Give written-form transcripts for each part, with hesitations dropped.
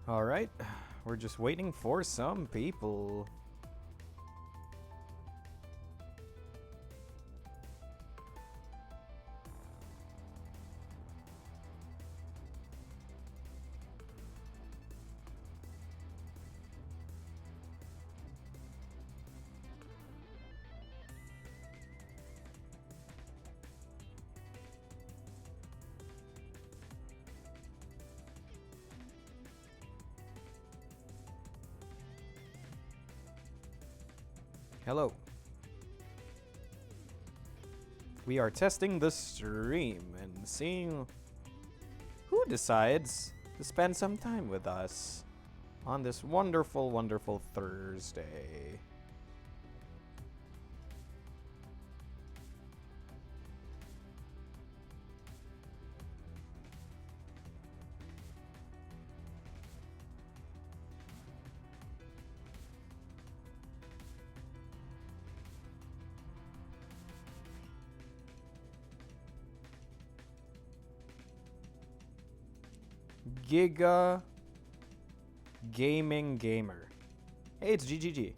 Alright, we're just waiting for some people. Hello. We are testing the stream and seeing who decides to spend some time with us on this wonderful, wonderful Thursday. Giga Gaming Gamer. Hey, it's GGG.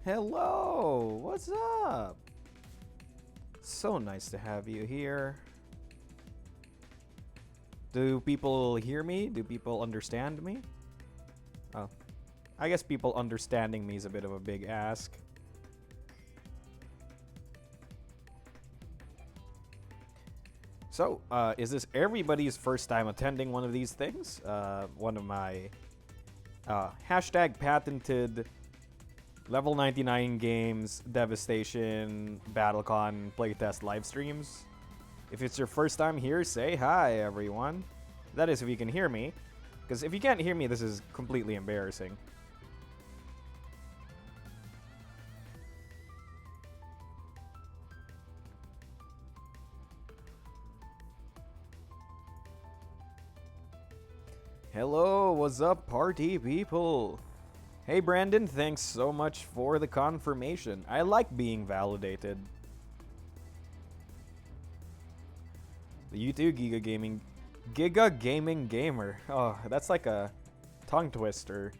Hello, what's up? So nice to have you here. Do people hear me? Do people understand me? Oh, I guess people understanding me is a bit of a big ask. So, is this everybody's first time attending one of these things? One of my hashtag patented level 99 games, Devastation, BattleCON playtest live streams? If it's your first time here, say hi, everyone. That is if you can hear me. Because if you can't hear me, this is completely embarrassing. Hello, what's up, party people? Hey Brandon, thanks so much for the confirmation. I like being validated. The YouTube Giga Gaming Gamer. Oh, that's like a tongue twister.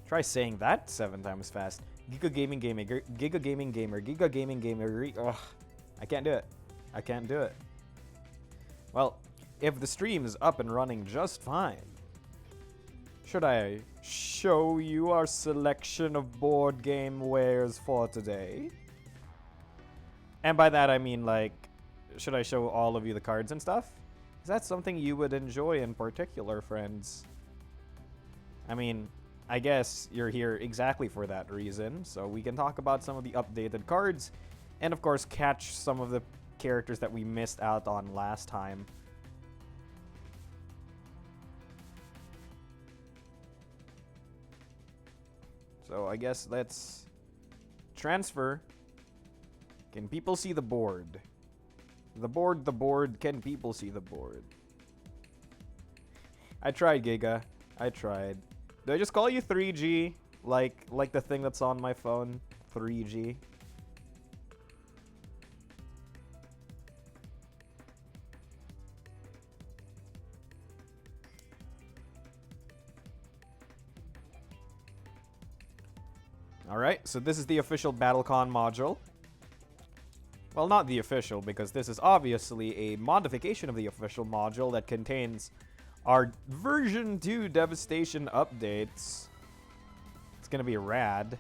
Try saying that 7 times fast. Giga Gaming Gamer, Giga Gaming Gamer, Giga Gaming Gamer. Ugh, I can't do it. I can't do it. Well, if the stream is up and running just fine, should I show you our selection of board game wares for today? And by that I mean, like, should I show all of you the cards and stuff? Is that something you would enjoy in particular, friends? I mean, I guess you're here exactly for that reason, so we can talk about some of the updated cards, and of course catch some of the characters that we missed out on last time. So I guess let's transfer. Can people see the board? The board, can people see the board? I tried, Giga. I tried. Do I just call you 3G? Like the thing that's on my phone? 3G? Alright, so this is the official BattleCON module. Well, not the official, because this is obviously a modification of the official module that contains our version 2 Devastation updates. It's gonna be rad.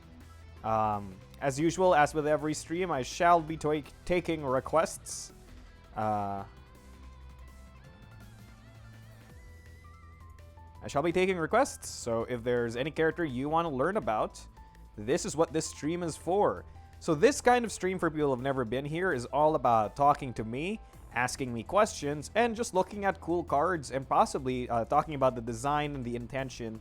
As usual, as with every stream, I shall be taking requests. I shall be taking requests, so if there's any character you want to learn about, this is what this stream is for. So this kind of stream, for people who have never been here, is all about talking to me, asking me questions, and just looking at cool cards, and possibly talking about the design and the intention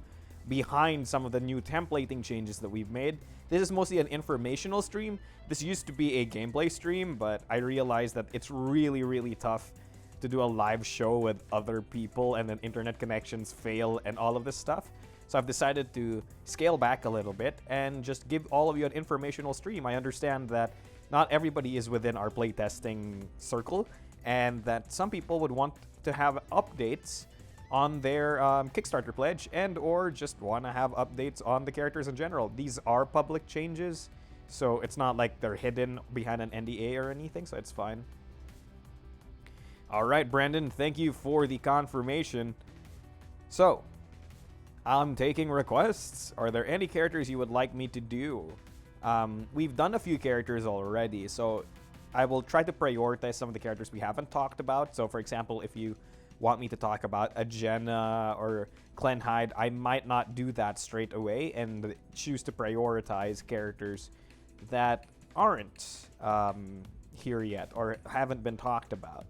behind some of the new templating changes that we've made. This is mostly an informational stream. This used to be a gameplay stream, but I realized that it's really, really tough to do a live show with other people, and then internet connections fail and all of this stuff. So I've decided to scale back a little bit and just give all of you an informational stream. I understand that not everybody is within our playtesting circle, and that some people would want to have updates on their Kickstarter pledge, and or just want to have updates on the characters in general. These are public changes, so it's not like they're hidden behind an NDA or anything, so it's fine. All right, Brandon, thank you for the confirmation. So, I'm taking requests. Are there any characters you would like me to do? We've done a few characters already, so I will try to prioritize some of the characters we haven't talked about. So, for example, if you want me to talk about a Jenna or Clenhide, I might not do that straight away and choose to prioritize characters that aren't here yet or haven't been talked about.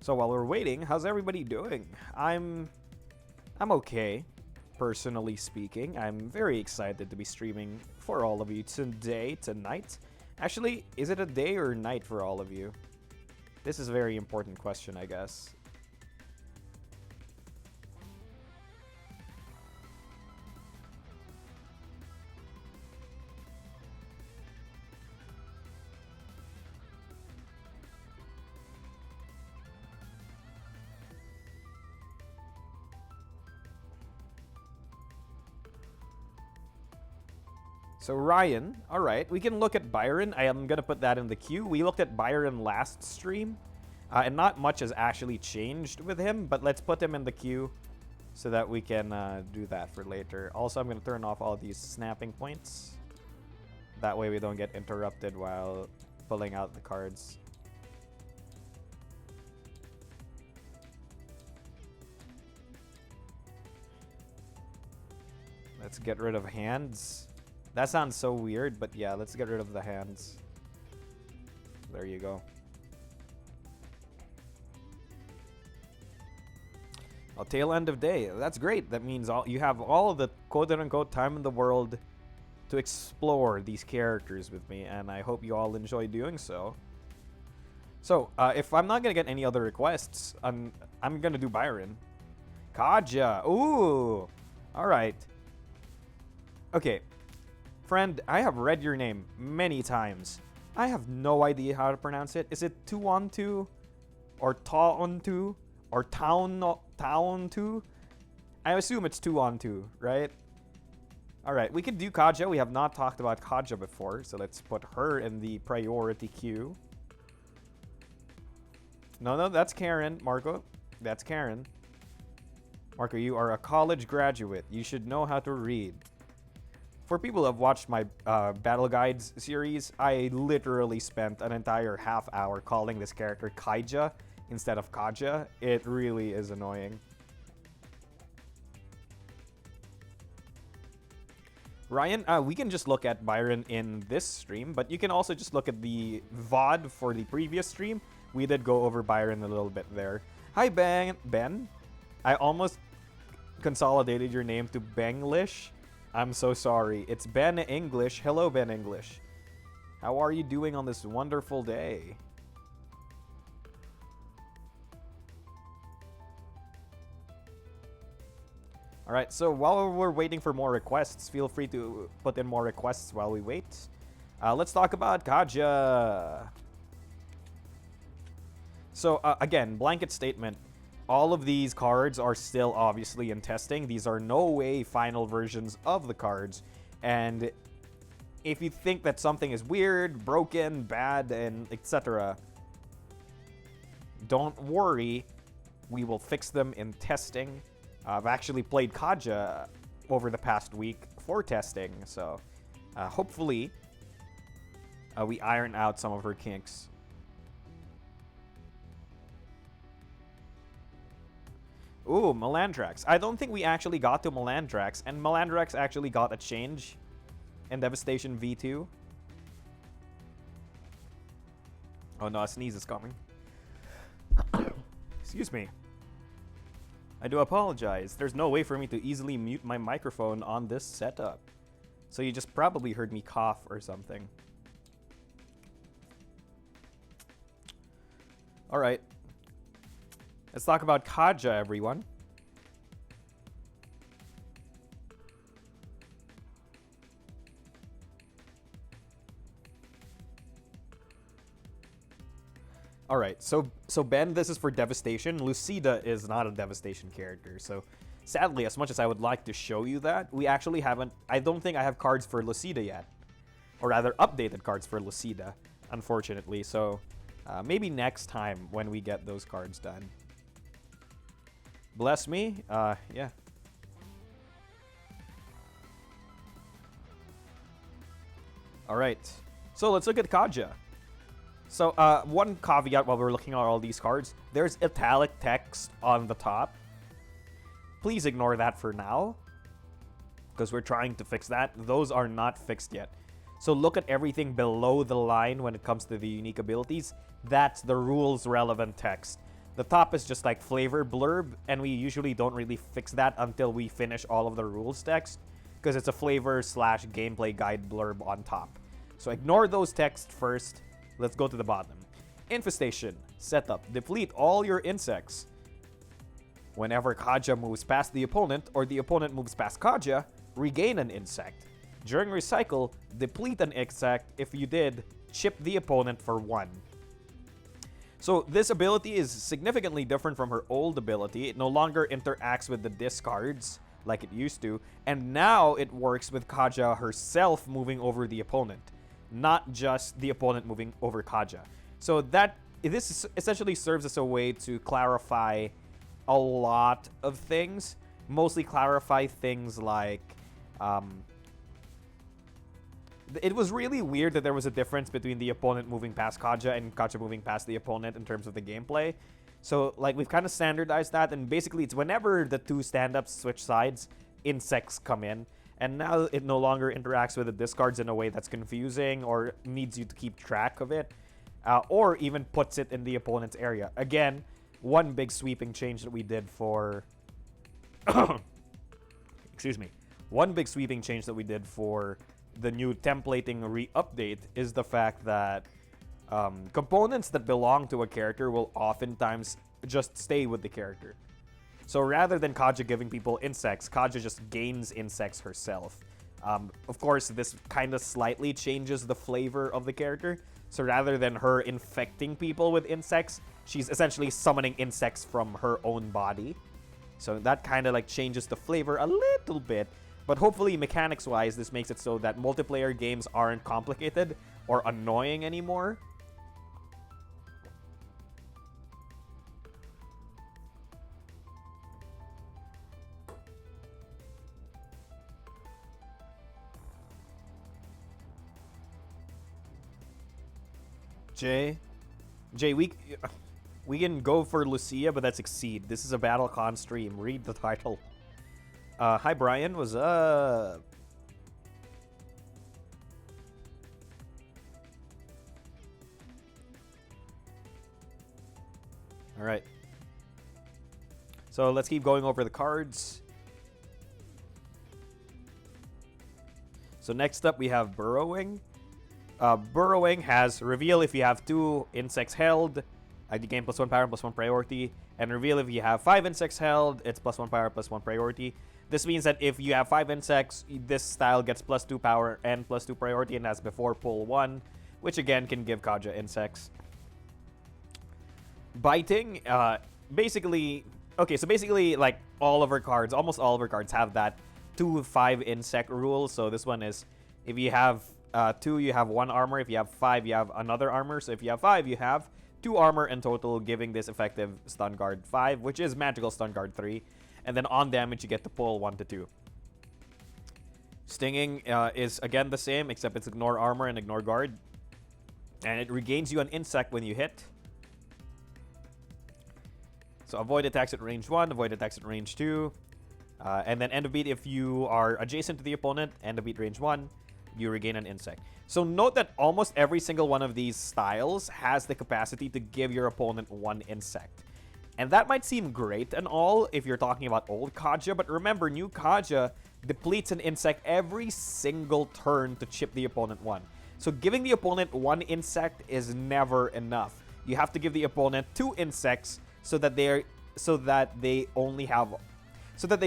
So while we're waiting, how's everybody doing? I'm okay, personally speaking. I'm very excited to be streaming for all of you tonight. Actually, is it a day or night for all of you? This is a very important question, I guess. So Ryan, alright, we can look at Byron. I am going to put that in the queue. We looked at Byron last stream, and not much has actually changed with him, but let's put him in the queue so that we can do that for later. Also, I'm going to turn off all these snapping points. That way we don't get interrupted while pulling out the cards. Let's get rid of hands. That sounds so weird, but yeah, let's get rid of the hands. There you go. A tail end of day. That's great. That means you have all the quote-unquote time in the world to explore these characters with me, and I hope you all enjoy doing so. So, if I'm not going to get any other requests, I'm going to do Byron. Kaja. Ooh. All right. Okay. Friend, I have read your name many times. I have no idea how to pronounce it. Is it Tuontu? Or Taontu? Or Taontu? I assume it's Tuontu, right? Alright, we can do Kaja. We have not talked about Kaja before, so let's put her in the priority queue. No, that's Karen, Marco. That's Karen. Marco, you are a college graduate. You should know how to read. For people who have watched my Battle Guides series, I literally spent an entire half hour calling this character Kaja instead of Kaja. It really is annoying. Ryan, we can just look at Byron in this stream, but you can also just look at the VOD for the previous stream. We did go over Byron a little bit there. Hi, Ben. I almost consolidated your name to Benglish. I'm so sorry. It's Ben English. Hello, Ben English. How are you doing on this wonderful day? Alright, so while we're waiting for more requests, feel free to put in more requests while we wait. Let's talk about Kaja. So, again, blanket statement. All of these cards are still obviously in testing. These are no way final versions of the cards. And if you think that something is weird, broken, bad, and etc., don't worry. We will fix them in testing. I've actually played Kaja over the past week for testing. So hopefully we iron out some of her kinks. Ooh, Milland Rex. I don't think we actually got to Milland Rex, and Milland Rex actually got a change in Devastation V2. Oh no, a sneeze is coming. Excuse me. I do apologize. There's no way for me to easily mute my microphone on this setup. So you just probably heard me cough or something. Alright. Let's talk about Kaja, everyone. Alright, so Ben, this is for Devastation. Lucida is not a Devastation character, so sadly, as much as I would like to show you that, we actually haven't... I don't think I have cards for Lucida yet. Or rather, updated cards for Lucida, unfortunately. So, maybe next time when we get those cards done. Bless me. Yeah. Alright. So, let's look at Kaja. So, one caveat while we're looking at all these cards. There's italic text on the top. Please ignore that for now, because we're trying to fix that. Those are not fixed yet. So look at everything below the line when it comes to the unique abilities. That's the rules relevant text. The top is just like flavor blurb, and we usually don't really fix that until we finish all of the rules text, because it's a flavor / gameplay guide blurb on top. So ignore those texts first. Let's go to the bottom. Infestation. Setup. Deplete all your insects. Whenever Kaja moves past the opponent, or the opponent moves past Kaja, regain an insect. During recycle, deplete an insect. If you did, chip the opponent for 1. So this ability is significantly different from her old ability. It no longer interacts with the discards like it used to, and now it works with Kaja herself moving over the opponent, not just the opponent moving over Kaja. So this essentially serves as a way to clarify a lot of things, mostly clarify things like it was really weird that there was a difference between the opponent moving past Kaja and Kaja moving past the opponent in terms of the gameplay. So like we've kind of standardized that, and basically it's whenever the two stand-ups switch sides, insects come in, and now it no longer interacts with the discards in a way that's confusing or needs you to keep track of it, or even puts it in the opponent's area. Again, one big sweeping change that we did for excuse me, one big sweeping change that we did for the new templating re-update is the fact that components that belong to a character will oftentimes just stay with the character. So rather than Kaja giving people insects, Kaja just gains insects herself. Of course, this kind of slightly changes the flavor of the character. So rather than her infecting people with insects, she's essentially summoning insects from her own body. So that kind of like changes the flavor a little bit. But hopefully, mechanics-wise, this makes it so that multiplayer games aren't complicated or annoying anymore. Jay, we can go for Lucia, but that's Exceed. This is a BattleCon stream. Read the title. Hi, Brian. What's up? All right. So let's keep going over the cards. So next up, we have Burrowing. Burrowing has reveal if you have 2 insects held. You gain +1 power and +1 priority. And reveal if you have 5 insects held, it's +1 power, +1 priority. This means that if you have 5 insects, this style gets +2 power and +2 priority, and as before, pull 1, which again can give Kaja insects. Biting, basically, like all of her cards, almost all of her cards have that 2-5 insect rule. So this one is, if you have 2, you have 1 armor. If you have 5, you have another armor. So if you have 5, you have 2 armor in total, giving this effective stun guard 5, which is magical stun guard 3. And then on damage, you get to pull 1 to 2. Stinging is again the same, except it's ignore armor and ignore guard. And it regains you an insect when you hit. So avoid attacks at range 1, avoid attacks at range 2. And then end of beat, if you are adjacent to the opponent, end of beat range 1, you regain an insect. So note that almost every single one of these styles has the capacity to give your opponent 1 insect. And that might seem great and all if you're talking about old Kaja, but remember, new Kaja depletes an insect every single turn to chip the opponent 1. So giving the opponent 1 insect is never enough. You have to give the opponent 2 insects so that they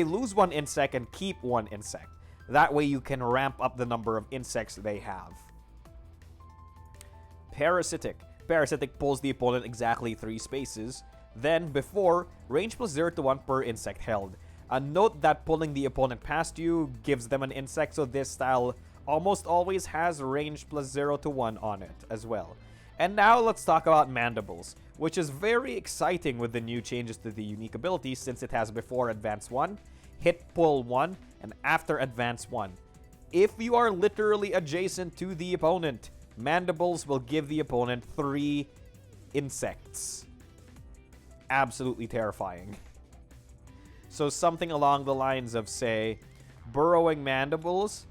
lose 1 insect and keep 1 insect. That way you can ramp up the number of insects they have. Parasitic. Parasitic pulls the opponent exactly 3 spaces. Then, before, range plus 0 to 1 per insect held. Note that pulling the opponent past you gives them an insect, so this style almost always has range plus 0 to 1 on it as well. And now let's talk about Mandibles, which is very exciting with the new changes to the unique abilities since it has before Advance 1, Hit Pull 1, and after Advance 1. If you are literally adjacent to the opponent, Mandibles will give the opponent 3 insects. Absolutely terrifying. So something along the lines of, say, Burrowing Mandibles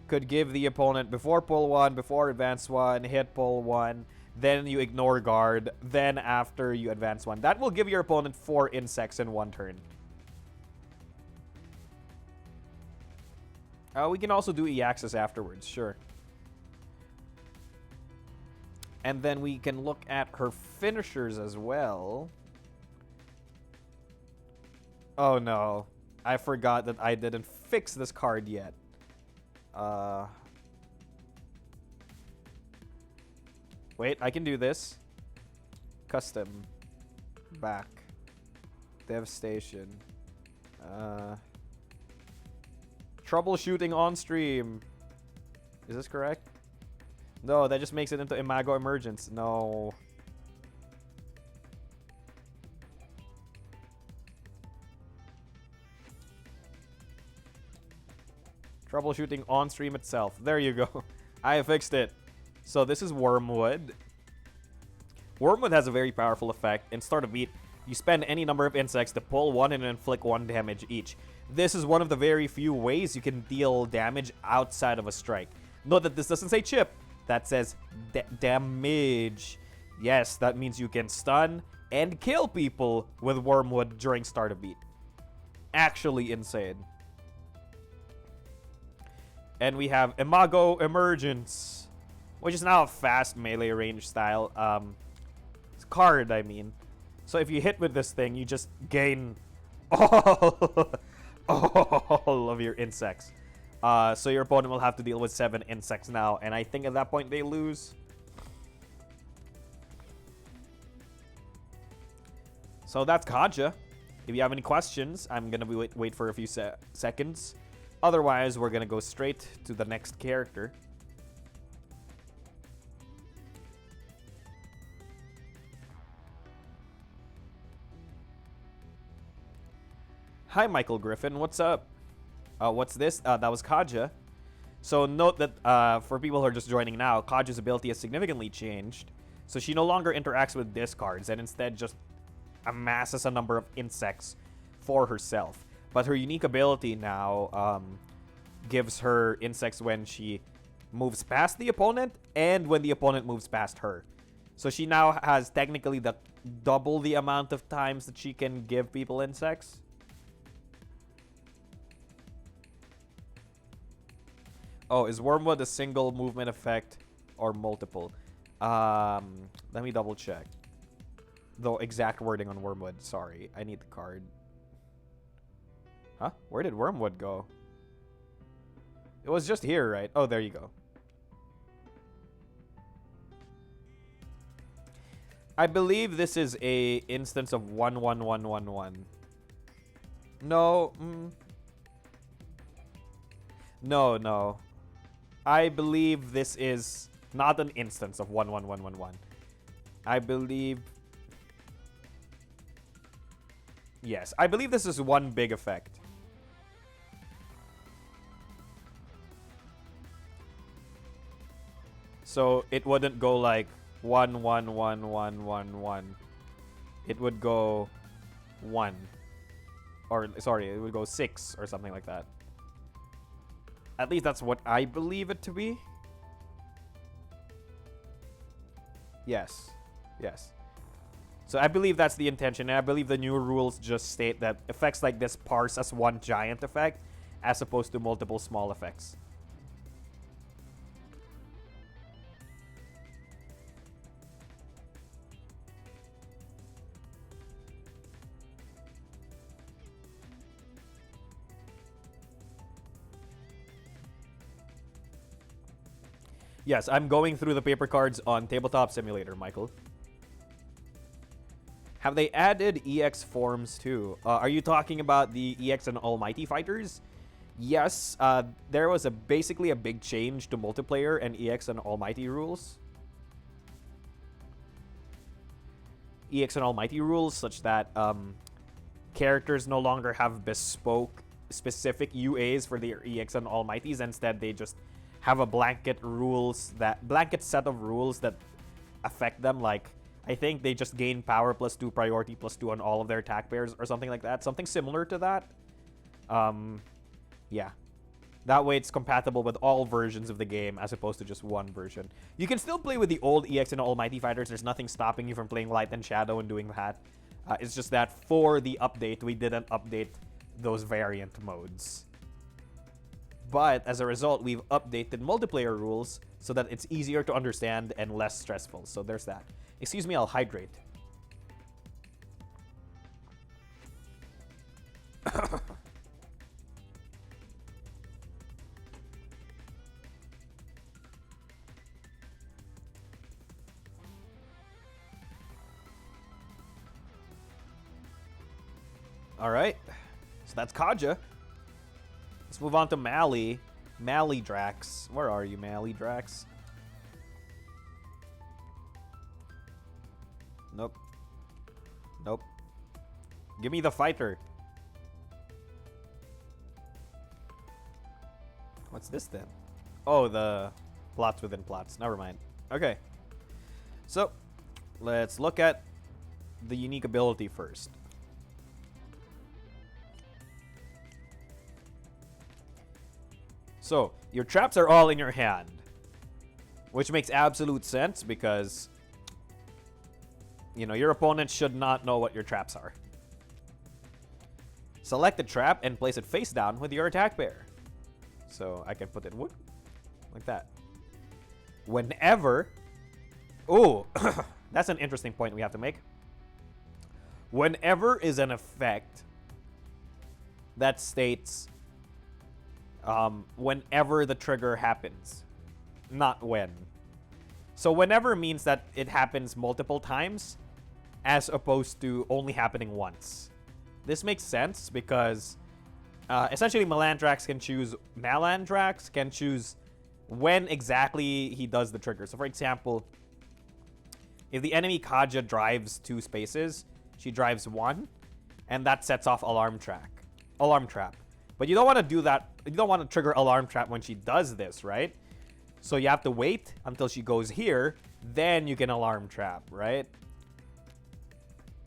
could give the opponent before pull 1, before advance 1, hit pull 1, then you ignore guard, then after you advance 1. That will give your opponent 4 insects in 1 turn. We can also do E-Axis afterwards, sure. And then we can look at her finishers as well. Oh no, I forgot that I didn't fix this card yet. Wait, I can do this. Custom. Back. Devastation. Troubleshooting on stream. Is this correct? No, that just makes it into Imago Emergence. No. Troubleshooting on stream itself. There you go. I fixed it. So this is Wormwood. Wormwood has a very powerful effect. In start of beat, you spend any number of insects to pull 1 and inflict 1 damage each. This is one of the very few ways you can deal damage outside of a strike. Note that this doesn't say chip. That says damage. Yes, that means you can stun and kill people with Wormwood during start of beat. Actually insane. And we have Imago Emergence, which is now a fast melee range style card, I mean. So if you hit with this thing, you just gain all of your insects. So your opponent will have to deal with 7 insects now, and I think at that point they lose. So that's Kaja. If you have any questions, I'm gonna wait for a few seconds. Otherwise, we're gonna go straight to the next character. Hi, Michael Griffin. What's up? What's this? That was Kaja. So note that for people who are just joining now, Kaja's ability has significantly changed. So she no longer interacts with discards and instead just amasses a number of insects for herself. But her unique ability now gives her insects when she moves past the opponent and when the opponent moves past her. So she now has technically double the amount of times that she can give people insects. Oh, is Wormwood a single movement effect or multiple? Let me double check. The exact wording on Wormwood. Sorry, I need the card. Huh? Where did Wormwood go? It was just here, right? Oh, there you go. I believe this is a instance of 1-1-1-1-1. No. No. I believe this is not an instance of 1-1-1-1-1. I believe... Yes, I believe this is one big effect. So it wouldn't go like 1-1-1-1-1-1. It would go 1. Or, sorry, it would go 6 or something like that. At least that's what I believe it to be. Yes. So I believe that's the intention, and I believe the new rules just state that effects like this parse as one giant effect, as opposed to multiple small effects. Yes, I'm going through the paper cards on Tabletop Simulator, Michael. Have they added EX forms too? Are you talking about the EX and Almighty fighters? Yes, there was basically a big change to multiplayer and EX and Almighty rules. EX and Almighty rules such that characters no longer have bespoke specific UAs for their EX and Almighties. Instead, they just have a blanket set of rules that affect them. Like, I think they just gain power +2, priority +2 on all of their attack pairs or something like that. Something similar to that. Yeah. That way it's compatible with all versions of the game as opposed to just one version. You can still play with the old EX and Almighty fighters. There's nothing stopping you from playing Light and Shadow and doing that. It's just that for the update, we didn't update those variant modes. But as a result, we've updated multiplayer rules so that it's easier to understand and less stressful. So there's that. Excuse me, I'll hydrate. Alright, so that's Kaja. Let's move on to Mally. Mally Drax. Where are you, Mally Drax? Nope. Nope. Give me the fighter. What's this then? Oh, the plots within plots. Never mind. Okay. So, let's look at the unique ability first. So, your traps are all in your hand, which makes absolute sense because, you know, your opponent should not know what your traps are. Select the trap and place it face down with your attack pair. So, I can put it whoop, like that. Whenever... Oh, that's an interesting point we have to make. Whenever is an effect that states... whenever the trigger happens, not when. So whenever means that it happens multiple times as opposed to only happening once. This makes sense because essentially Malandrax can choose when exactly he does the trigger. So for example, if the enemy Kaja drives 2 spaces, she drives 1, and that sets off alarm trap. But you don't want to do that. You don't want to trigger alarm trap when she does this, right? So you have to wait until she goes here, then you can alarm trap, right?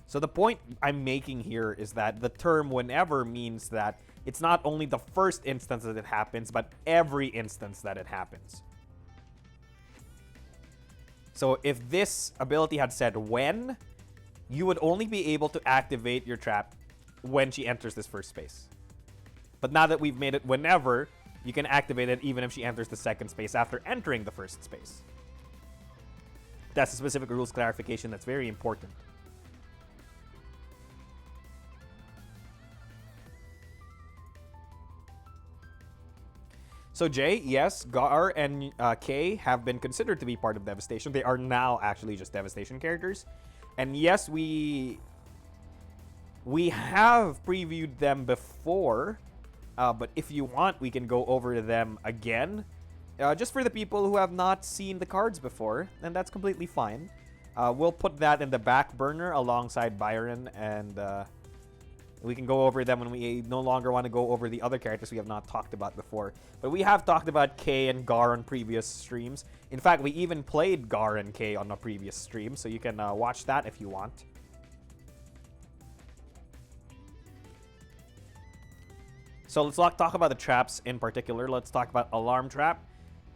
So the point I'm making here is that the term whenever means that it's not only the first instance that it happens, but every instance that it happens. So if this ability had said when, you would only be able to activate your trap when she enters this first space. But now that we've made it whenever, you can activate it even if she enters the second space after entering the first space. That's a specific rules clarification that's very important. So Jay, yes, Gar and Kay have been considered to be part of Devastation. They are now actually just Devastation characters. And yes, we have previewed them before. But if you want, we can go over them again. Just for the people who have not seen the cards before, and that's completely fine. We'll put that in the back burner alongside Byron, and we can go over them when we no longer want to go over the other characters we have not talked about before. But we have talked about Kay and Gar on previous streams. In fact, we even played Gar and Kay on a previous stream, so you can watch that if you want. So let's talk about the traps in particular. Let's talk about Alarm Trap.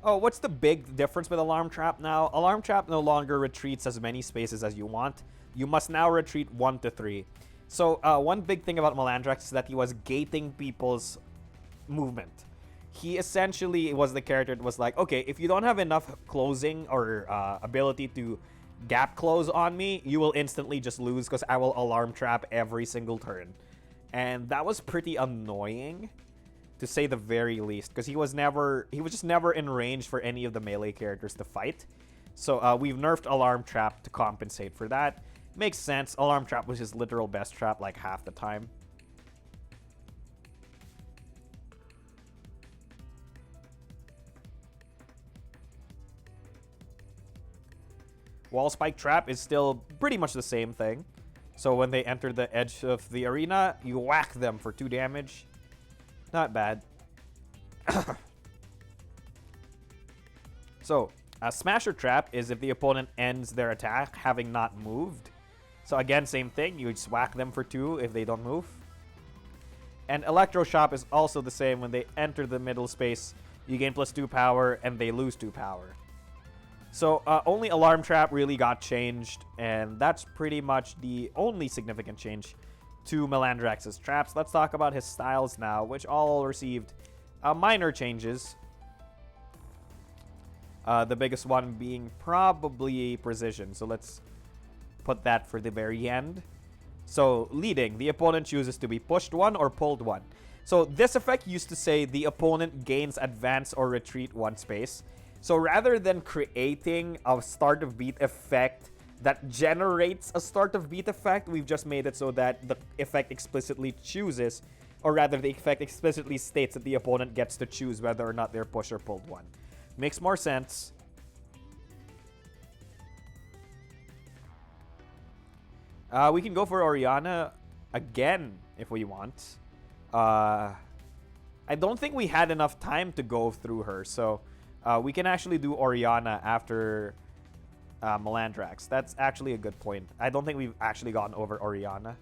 Oh, what's the big difference with Alarm Trap now? Alarm Trap no longer retreats as many spaces as you want. You must now retreat 1 to 3. So one big thing about Malandrax is that he was gating people's movement. He essentially was the character that was like, okay, if you don't have enough closing or ability to gap close on me, you will instantly just lose because I will Alarm Trap every single turn. And that was pretty annoying to say the very least, because he was just never in range for any of the melee characters to fight. So we've nerfed Alarm Trap to compensate for that. Makes sense. Alarm Trap was his literal best trap like half the time. Wall Spike Trap is still pretty much the same thing. So when they enter the edge of the arena, you whack them for 2 damage. Not bad. So, a Smasher Trap is if the opponent ends their attack having not moved. So again, same thing. You just whack them for 2 if they don't move. And Electro Shock is also the same. When they enter the middle space, you gain +2 power and they lose 2 power. So only Alarm Trap really got changed, and that's pretty much the only significant change to Milland Rex's traps. Let's talk about his styles now, which all received minor changes. The biggest one being probably Precision. So let's put that for the very end. So leading, the opponent chooses to be pushed 1 or pulled 1. So this effect used to say the opponent gains advance or retreat 1 space. So rather than creating a start of beat effect that generates a start of beat effect, we've just made it so that the effect explicitly chooses, or rather the effect explicitly states that the opponent gets to choose whether or not they're pushed or pulled 1. Makes more sense. We can go for Orianna again if we want. I don't think we had enough time to go through her, so we can actually do Orianna after Milland Rex. That's actually a good point. I don't think we've actually gotten over Orianna.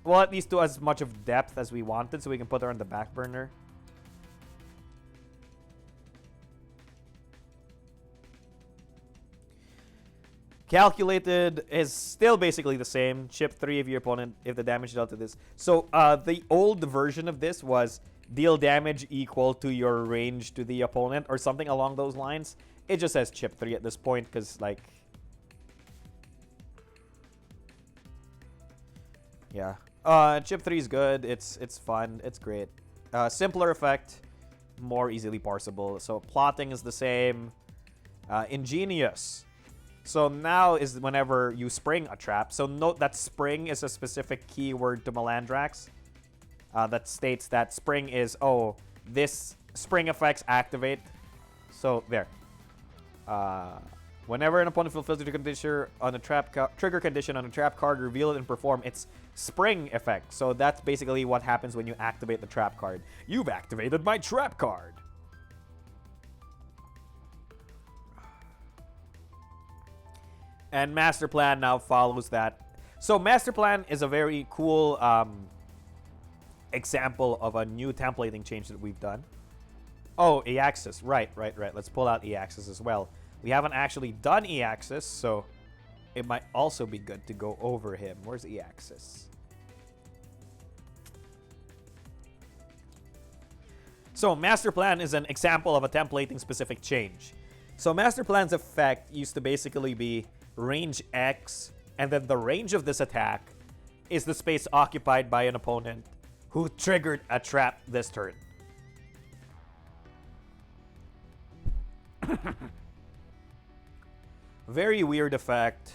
Well, at least to as much of depth as we wanted, so we can put her on the back burner. Calculated is still basically the same. Chip 3 of your opponent if the damage dealt to this. So the old version of this was deal damage equal to your range to the opponent or something along those lines. It just says chip 3 at this point because, like, yeah. Chip 3 is good. It's fun. It's great. Simpler effect, more easily parsable. So plotting is the same. Ingenious. So now is whenever you spring a trap. So note that spring is a specific keyword to Milland Rex that states that spring is, oh, this spring effects activate. So there. Whenever an opponent fulfills the trigger condition on a trap card, reveal it and perform its spring effect. So that's basically what happens when you activate the trap card. You've activated my trap card. And Master Plan now follows that. So Master Plan is a very cool example of a new templating change that we've done. Oh, E-Axis. Right. Let's pull out E-Axis as well. We haven't actually done E-Axis, so it might also be good to go over him. Where's E-Axis? So Master Plan is an example of a templating specific change. So Master Plan's effect used to basically be range X, and then the range of this attack is the space occupied by an opponent who triggered a trap this turn. Very weird effect.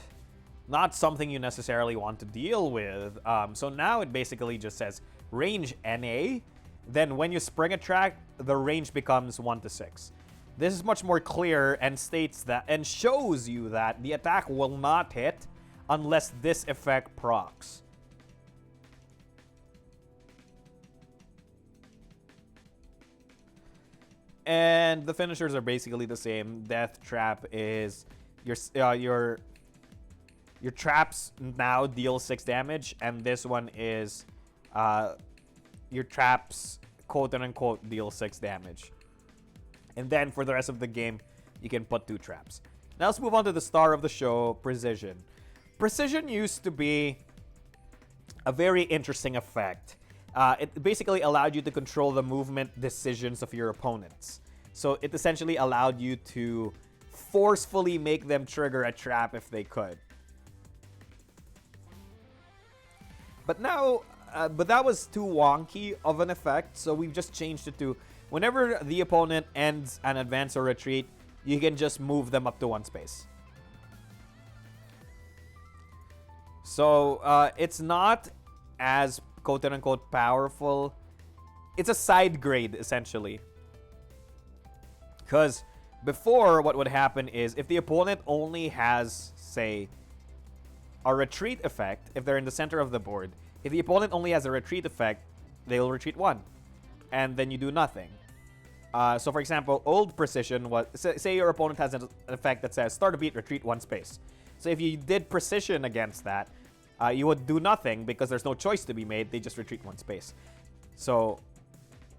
Not something you necessarily want to deal with. So now it basically just says range NA. Then when you spring a trap, the range becomes 1 to 6. This is much more clear and states that and shows you that the attack will not hit unless this effect procs. And the finishers are basically the same. Death Trap is your traps now deal 6 damage, and this one is your traps quote unquote deal 6 damage. And then for the rest of the game, you can put 2 traps. Now let's move on to the star of the show, Precision. Precision used to be a very interesting effect. It basically allowed you to control the movement decisions of your opponents. So it essentially allowed you to forcefully make them trigger a trap if they could. But now, but that was too wonky of an effect, so we've just changed it to whenever the opponent ends an advance or retreat, you can just move them up to 1 space. So it's not as quote-unquote powerful. It's a side grade, essentially. Because before, what would happen is if the opponent only has, say, a retreat effect, if they're in the center of the board, if the opponent only has a retreat effect, they'll retreat 1. And then you do nothing. So, for example, old precision was... Say your opponent has an effect that says, start a beat, retreat 1 space. So if you did precision against that, you would do nothing because there's no choice to be made. They just retreat 1 space. So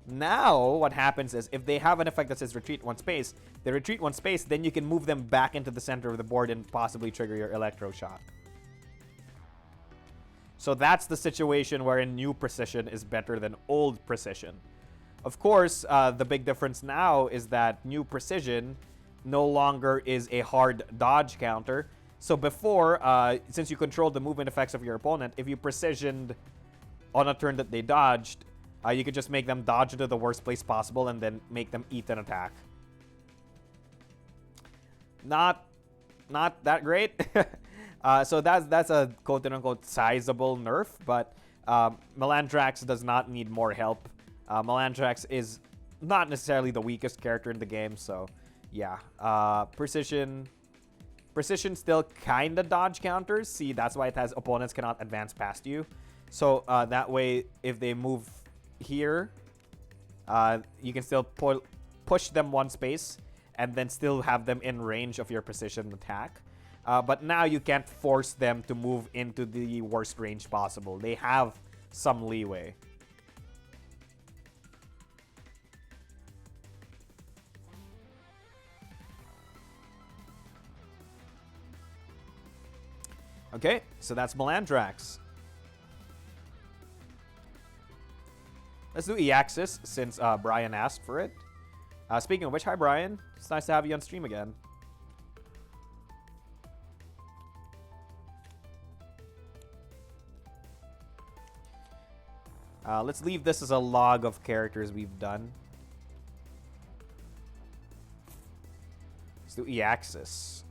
now what happens is if they have an effect that says retreat 1 space, they retreat 1 space, then you can move them back into the center of the board and possibly trigger your electroshock. So that's the situation wherein new precision is better than old precision. Of course, the big difference now is that new precision no longer is a hard dodge counter. So before, since you controlled the movement effects of your opponent, if you precisioned on a turn that they dodged, you could just make them dodge into the worst place possible and then make them eat an attack. Not that great. So that's a quote-unquote sizable nerf, but Milland Rex does not need more help. Milland Rex is not necessarily the weakest character in the game, so yeah. Precision still kind of dodge counters. See, that's why it has opponents cannot advance past you. So that way, if they move here, you can still push them 1 space and then still have them in range of your precision attack. But now you can't force them to move into the worst range possible. They have some leeway. Okay, so that's Milland Rex. Let's do Eaxis since Brian asked for it. Speaking of which, hi Brian. It's nice to have you on stream again. Let's leave this as a log of characters we've done. Let's do Eaxis.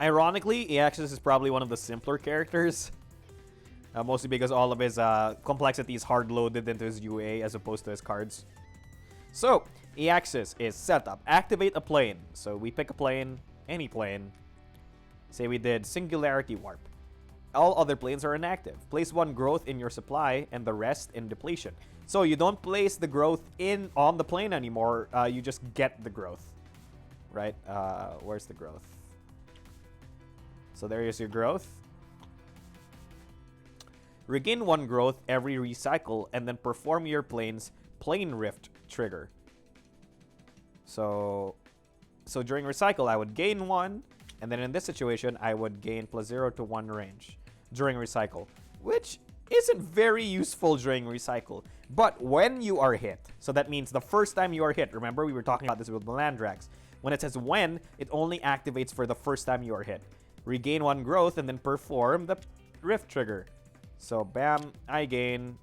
Ironically, Eaxis is probably one of the simpler characters. Mostly because all of his complexity is hard-loaded into his UA as opposed to his cards. So, Eaxis is setup. Activate a plane. So we pick a plane, any plane. Say we did Singularity Warp. All other planes are inactive. Place 1 growth in your supply and the rest in depletion. So you don't place the growth on the plane anymore. You just get the growth. Right? Where's the growth? So there is your growth. Regain 1 growth every recycle and then perform your plane's plane rift trigger. So during recycle, I would gain 1, and then in this situation, I would gain +0 to 1 range during recycle, which isn't very useful during recycle. But when you are hit, so that means the first time you are hit, remember we were talking about this with Milland Rex, when it says when, it only activates for the first time you are hit. Regain 1 growth and then perform the rift trigger. So bam, I gain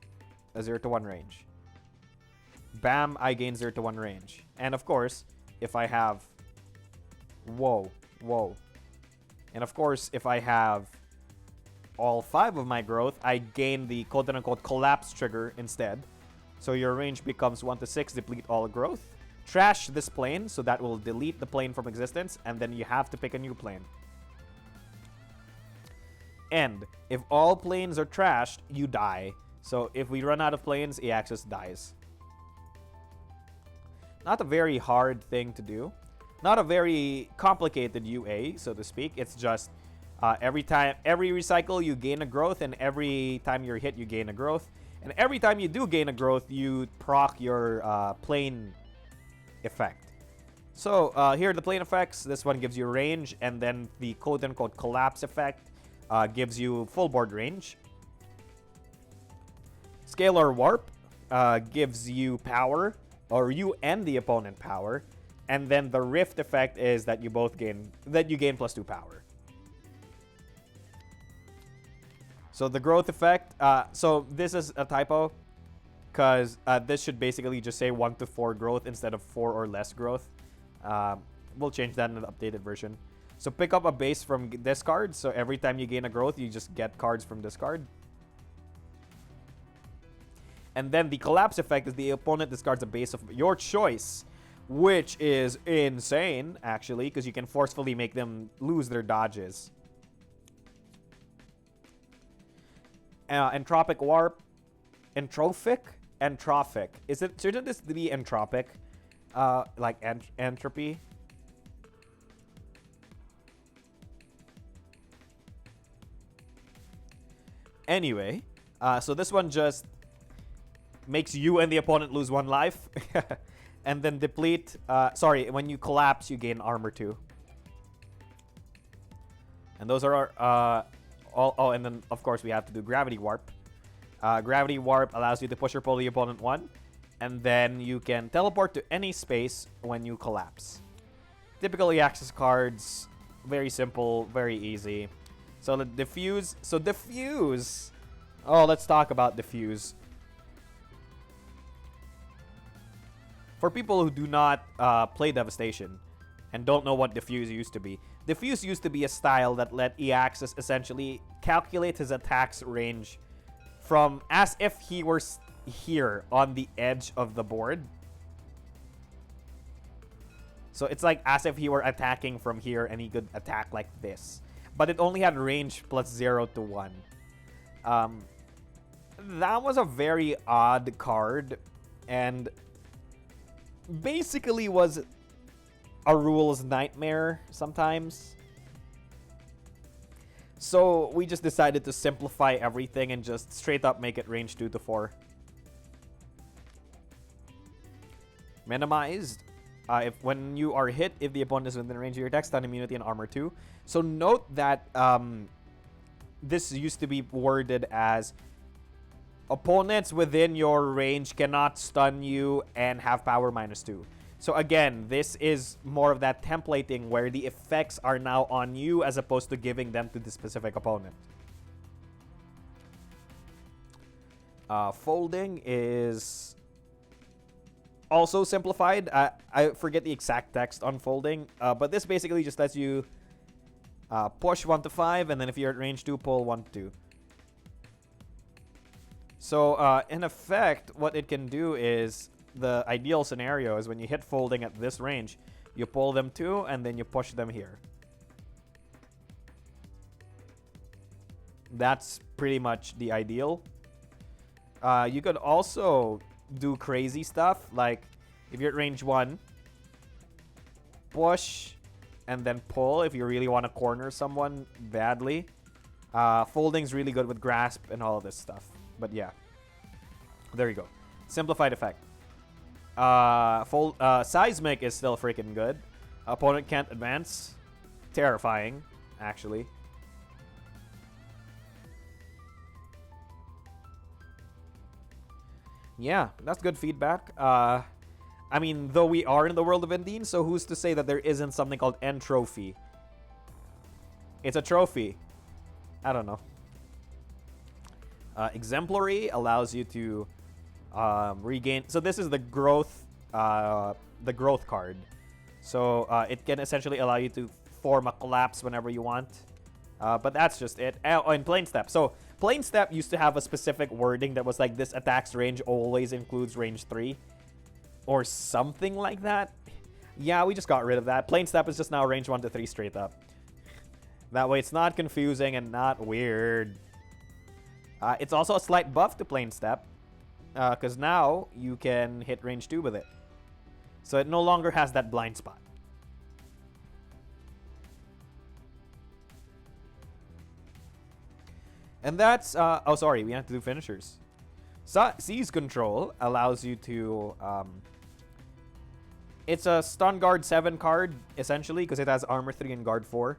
a 0 to 1 range. Bam, I gain 0 to 1 range. And of course, if I have... Whoa. And of course, if I have all 5 of my growth, I gain the quote-unquote collapse trigger instead. So your range becomes 1 to 6, deplete all growth. Trash this plane, so that will delete the plane from existence, and then you have to pick a new plane. And if all planes are trashed, you die. So if we run out of planes, Eaxis dies. Not a very hard thing to do. Not a very complicated UA, so to speak. It's just every recycle you gain a growth, and every time you're hit you gain a growth. And every time you do gain a growth, you proc your plane effect. So here are the plane effects. This one gives you range, and then the quote-unquote collapse effect gives you full board range. Scalar Warp gives you power, or you and the opponent power, and then the Rift effect is that you gain +2 power. So the growth effect, so this is a typo, because this should basically just say 1 to 4 growth instead of 4 or less growth. We'll change that in the updated version. So pick up a base from discard, so every time you gain a growth, you just get cards from discard. And then the collapse effect is the opponent discards a base of your choice, which is insane, actually, because you can forcefully make them lose their dodges. Entropic Warp. Entrophic? Entrophic. Shouldn't this be entropic? Like entropy? Anyway, so this one just makes you and the opponent lose 1 life. And then deplete. Sorry, when you collapse, you gain armor 2. And those are our. Oh, and then, of course, we have to do Gravity Warp. Gravity Warp allows you to push or pull the opponent 1. And then you can teleport to any space when you collapse. Typically, access cards. Very simple, very easy. So the diffuse. So diffuse. Oh, let's talk about diffuse. For people who do not play Devastation and don't know what diffuse used to be, diffuse used to be a style that let Eaxis essentially calculate his attack's range from as if he were here on the edge of the board. So it's like as if he were attacking from here and he could attack like this. But it only had range +0 to 1. That was a very odd card, and basically was a rules nightmare sometimes. So we just decided to simplify everything and just straight up make it range 2 to 4. Minimized. When you are hit, if the opponent is within range of your attack, stun immunity and armor 2. So note that this used to be worded as opponents within your range cannot stun you and have power -2. So again, this is more of that templating where the effects are now on you as opposed to giving them to the specific opponent. Folding is also simplified. I forget the exact text on folding, but this basically just lets you push 1 to 5, and then if you're at range 2, pull 1 to 2. So, in effect, what it can do is, the ideal scenario is when you hit folding at this range, you pull them 2, and then you push them here. That's pretty much the ideal. You could also do crazy stuff, like if you're at range 1, push, and then pull if you really want to corner someone badly. Folding's really good with grasp and all of this stuff. But yeah, there you go. Simplified effect. Seismic is still freaking good. Opponent can't advance. Terrifying, actually. Yeah, that's good feedback. I mean, though we are in the world of Endine, so who's to say that there isn't something called End Trophy? It's a trophy. I don't know. Exemplary allows you to regain. So this is the growth card. So it can essentially allow you to form a collapse whenever you want. But that's just it. Oh, and Plane Step. So Plane Step used to have a specific wording that was like, this attack's range always includes range 3. Or something like that. Yeah, we just got rid of that. Plane Step is just now range 1 to 3 straight up. That way it's not confusing and not weird. It's also a slight buff to Plane Step. Because now you can hit range 2 with it. So it no longer has that blind spot. And that's, oh sorry, we have to do finishers. Seize Control allows you to, it's a stun guard 7 card, essentially, because it has armor 3 and guard 4.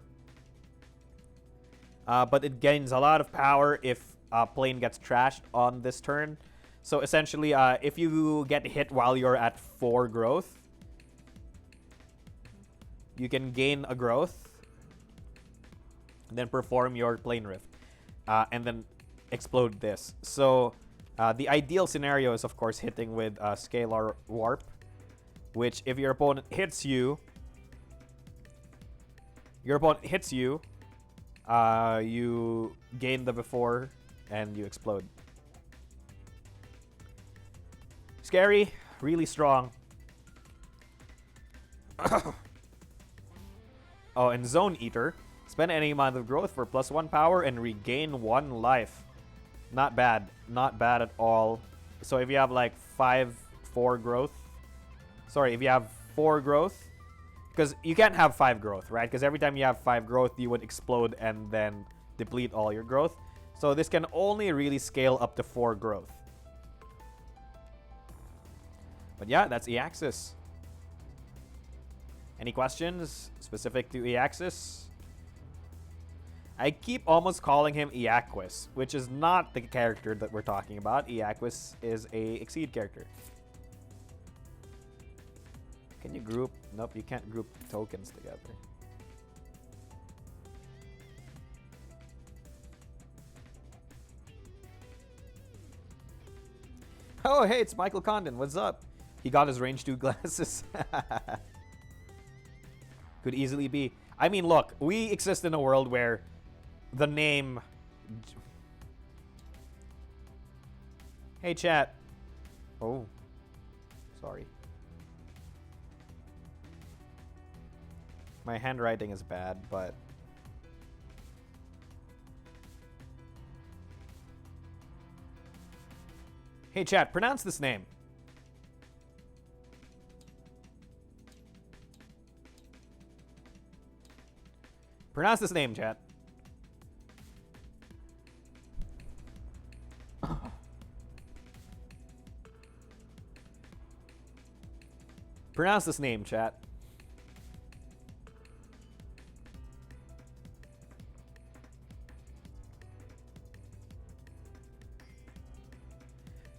But it gains a lot of power if plane gets trashed on this turn. So essentially, if you get hit while you're at 4 growth, you can gain a growth, and then perform your plane rift, and then explode this. So the ideal scenario is, of course, hitting with Scalar Warp, which if your opponent hits you, you gain the before and you explode. Scary, really strong. Oh, and Zone Eater. Spend any amount of growth for +1 power and regain 1 life. Not bad. Not bad at all. So if you have like 4 growth. Sorry, if you have 4 growth. Because you can't have 5 growth, right? Because every time you have 5 growth, you would explode and then deplete all your growth. So this can only really scale up to 4 growth. But yeah, that's E-Axis. Any questions specific to E-Axis? I keep almost calling him Eaquis, which is not the character that we're talking about. Eaquis is a Exceed character. Can you group? Nope, you can't group tokens together. Oh, hey, it's Michael Condon. What's up? He got his range 2 glasses. Could easily be. I mean, look, we exist in a world where the name... Hey, chat. Oh. Sorry. My handwriting is bad, but... Hey, chat, pronounce this name. Pronounce this name, chat. Pronounce this name, chat.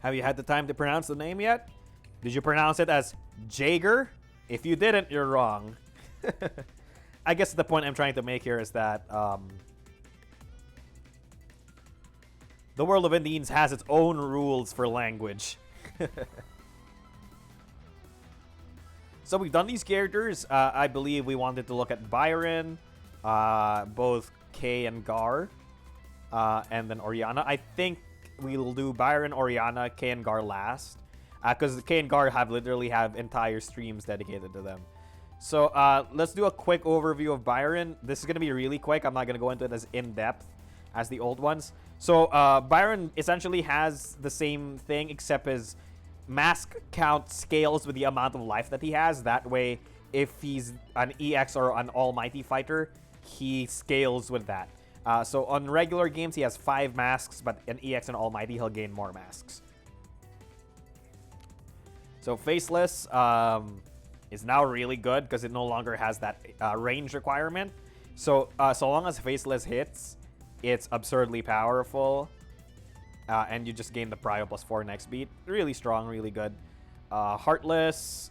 Have you had the time to pronounce the name yet? Did you pronounce it as Jaeger? If you didn't, you're wrong. I guess the point I'm trying to make here is that the world of Indians has its own rules for language. So we've done these characters. I believe we wanted to look at Byron, both Kay and Gar, and then Orianna. I think we'll do Byron, Orianna, Kay, and Gar last, because Kay and Gar literally have entire streams dedicated to them. So let's do a quick overview of Byron. This is going to be really quick. I'm not going to go into it as in-depth as the old ones. So Byron essentially has the same thing, except his mask count scales with the amount of life that he has. That way, if he's an EX or an almighty fighter, he scales with that. So on regular games, he has 5 masks, but in EX and almighty, he'll gain more masks. So Faceless is now really good because it no longer has that range requirement. So so long as Faceless hits, it's absurdly powerful. And you just gain the prio +4 next beat. Really strong, really good. Heartless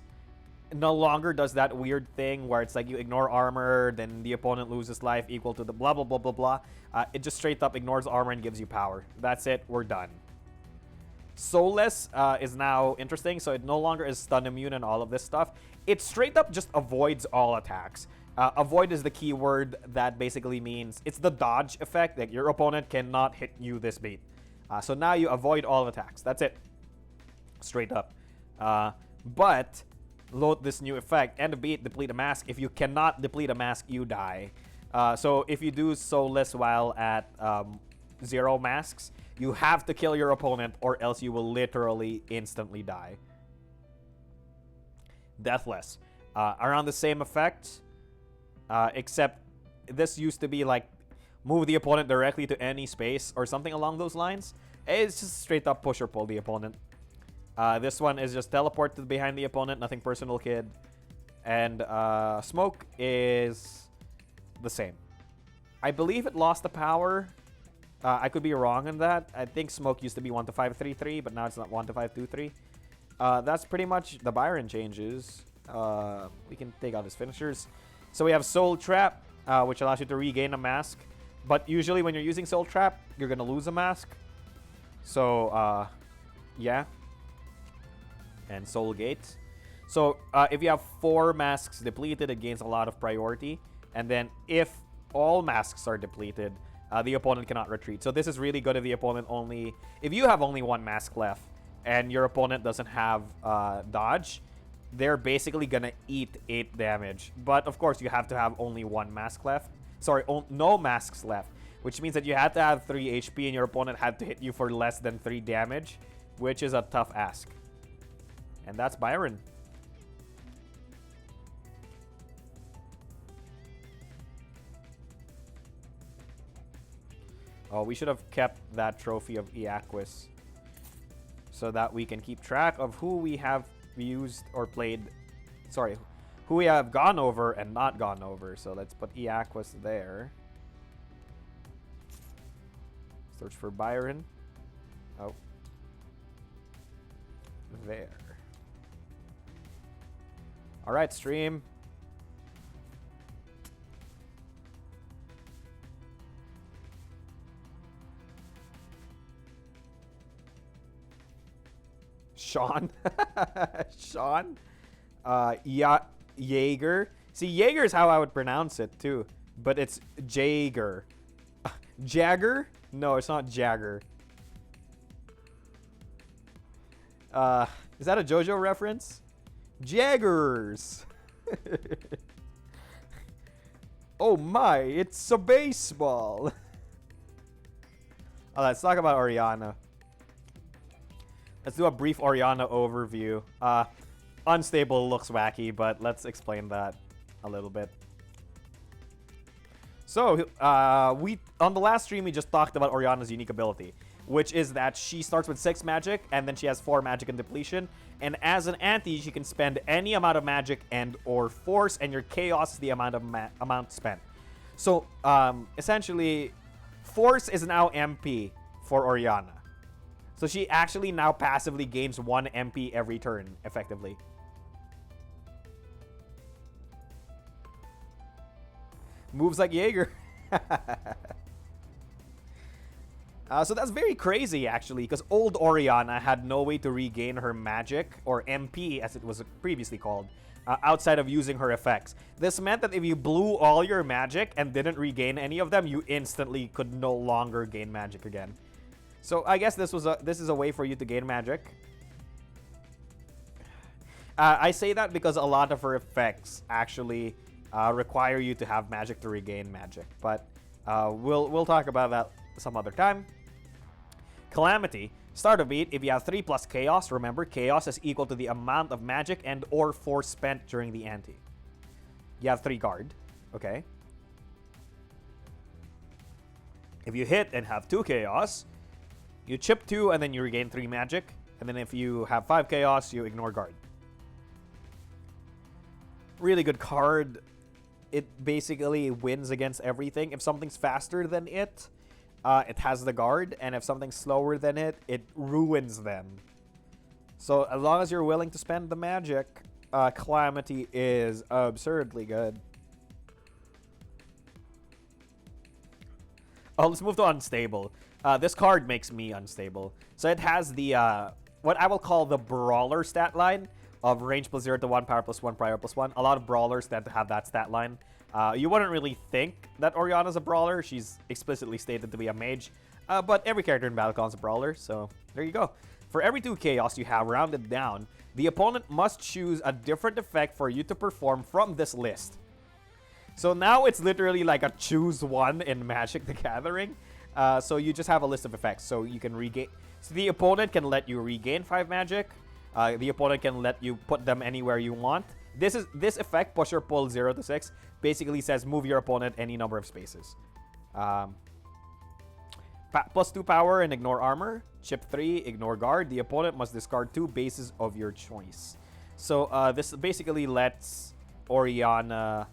no longer does that weird thing where it's like you ignore armor, then the opponent loses life equal to the blah, blah, blah, blah, blah. It just straight up ignores armor and gives you power. That's it. We're done. Soulless is now interesting, so it no longer is stun immune and all of this stuff. It straight up just avoids all attacks. Avoid is the key word that basically means it's the dodge effect. Like your opponent cannot hit you this beat. So now you avoid all attacks. That's it. Straight up. But load this new effect. End of beat, deplete a mask. If you cannot deplete a mask, you die. So if you do Soulless while at 0 masks, you have to kill your opponent or else you will literally instantly die. Deathless. Around the same effect, except this used to be like move the opponent directly to any space or something along those lines. It's just straight up push or pull the opponent. This one is just teleport to behind the opponent, nothing personal, kid. And Smoke is the same. I believe it lost the power I could be wrong on that. I think Smoke used to be 1 to 5 3 3, but now it's not 1 to 5 2 3. That's pretty much the Byron changes. We can take out his finishers. So we have Soul Trap, which allows you to regain a mask. But usually when you're using Soul Trap, you're going to lose a mask. So, yeah. And Soul Gate. So, if you have 4 masks depleted, it gains a lot of priority. And then if all masks are depleted, the opponent cannot retreat. So this is really good if the opponent only... If you have only 1 mask left and your opponent doesn't have dodge, they're basically going to eat 8 damage. But, of course, you have to have only 1 mask left. Sorry, no masks left. Which means that you had to have 3 HP and your opponent had to hit you for less than 3 damage, which is a tough ask. And that's Byron. Oh, we should have kept that trophy of Eaquus so that we can keep track of who we have used or played. Sorry, who we have gone over and not gone over. So let's put Eaquus there. Search for Byron. Oh. There. Alright, stream. Sean. Sean. Jaeger. See, Jaeger is how I would pronounce it too, but it's Jaeger. Jagger? No, it's not Jagger. Is that a JoJo reference? Jaggers. Oh my, it's a baseball. Oh, let's talk about Orianna. Let's do a brief Orianna overview. Unstable looks wacky, but let's explain that a little bit. So, on the last stream, we just talked about Orianna's unique ability, which is that she starts with 6 magic, and then she has 4 magic and depletion. And as an anti, she can spend any amount of magic and or force, and your chaos is the amount of amount spent. So, essentially, force is now MP for Orianna. So she actually now passively gains 1 MP every turn, effectively. Moves like Jaeger. So that's very crazy, actually, because old Orianna had no way to regain her magic, or MP as it was previously called, outside of using her effects. This meant that if you blew all your magic and didn't regain any of them, you instantly could no longer gain magic again. So I guess this is a way for you to gain magic. I say that because a lot of her effects actually require you to have magic to regain magic, but we'll talk about that some other time. Calamity. Start a beat. If you have 3 plus chaos, remember chaos is equal to the amount of magic and or force spent during the ante. You have 3 guard. Okay. If you hit and have 2 chaos, you chip 2 and then you regain 3 magic. And then if you have 5 chaos, you ignore guard. Really good card. It basically wins against everything. If something's faster than it, it has the guard. And if something's slower than it, it ruins them. So as long as you're willing to spend the magic, Calamity is absurdly good. Oh, let's move to Unstable. This card makes me unstable. So it has the, what I will call the Brawler stat line of range plus 0 to 1, power plus 1, prior plus 1. A lot of Brawlers tend to have that stat line. You wouldn't really think that Orianna's a Brawler. She's explicitly stated to be a mage. But every character in BattleCON is a Brawler, so there you go. For every 2 chaos you have rounded down, the opponent must choose a different effect for you to perform from this list. So now it's literally like a choose one in Magic the Gathering. So you just have a list of effects. So you can regain. So the opponent can let you regain 5 magic. The opponent can let you put them anywhere you want. This effect, push or pull 0 to 6, basically says move your opponent any number of spaces. Plus 2 power and ignore armor. Chip 3, ignore guard. The opponent must discard 2 bases of your choice. So this basically lets Orianna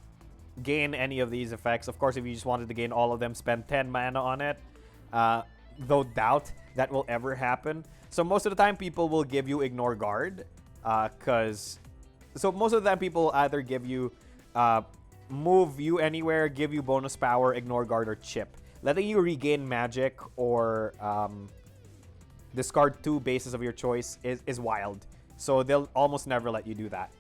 gain any of these effects. Of course, if you just wanted to gain all of them, spend 10 mana on it. though doubt that will ever happen. So most of the time, people will give you Ignore Guard. So most of the time, people either give you move you anywhere, give you bonus power, Ignore Guard, or chip. Letting you regain magic or discard 2 bases of your choice is wild. So they'll almost never let you do that.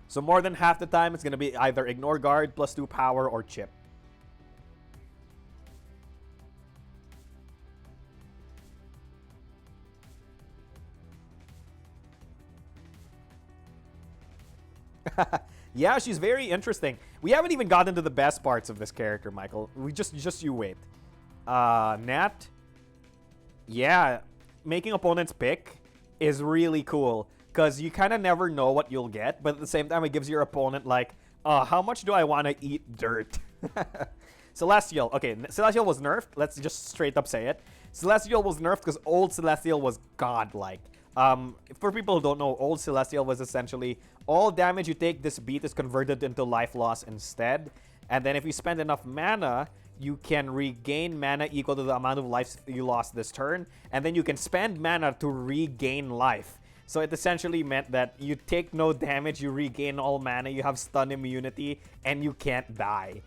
So more than half the time, it's going to be either Ignore Guard, +2 power, or chip. Yeah, she's very interesting. We haven't even gotten to the best parts of this character, Michael. We just you wait. Nat. Yeah, making opponents pick is really cool because you kind of never know what you'll get, but at the same time, it gives your opponent like, how much do I want to eat dirt? Celestial. Okay, Celestial was nerfed. Let's just straight up say it. Celestial was nerfed because old Celestial was godlike. For people who don't know, old Celestial was essentially all damage you take this beat is converted into life loss instead. And then if you spend enough mana, you can regain mana equal to the amount of life you lost this turn. And then you can spend mana to regain life. So it essentially meant that you take no damage, you regain all mana, you have stun immunity, and you can't die.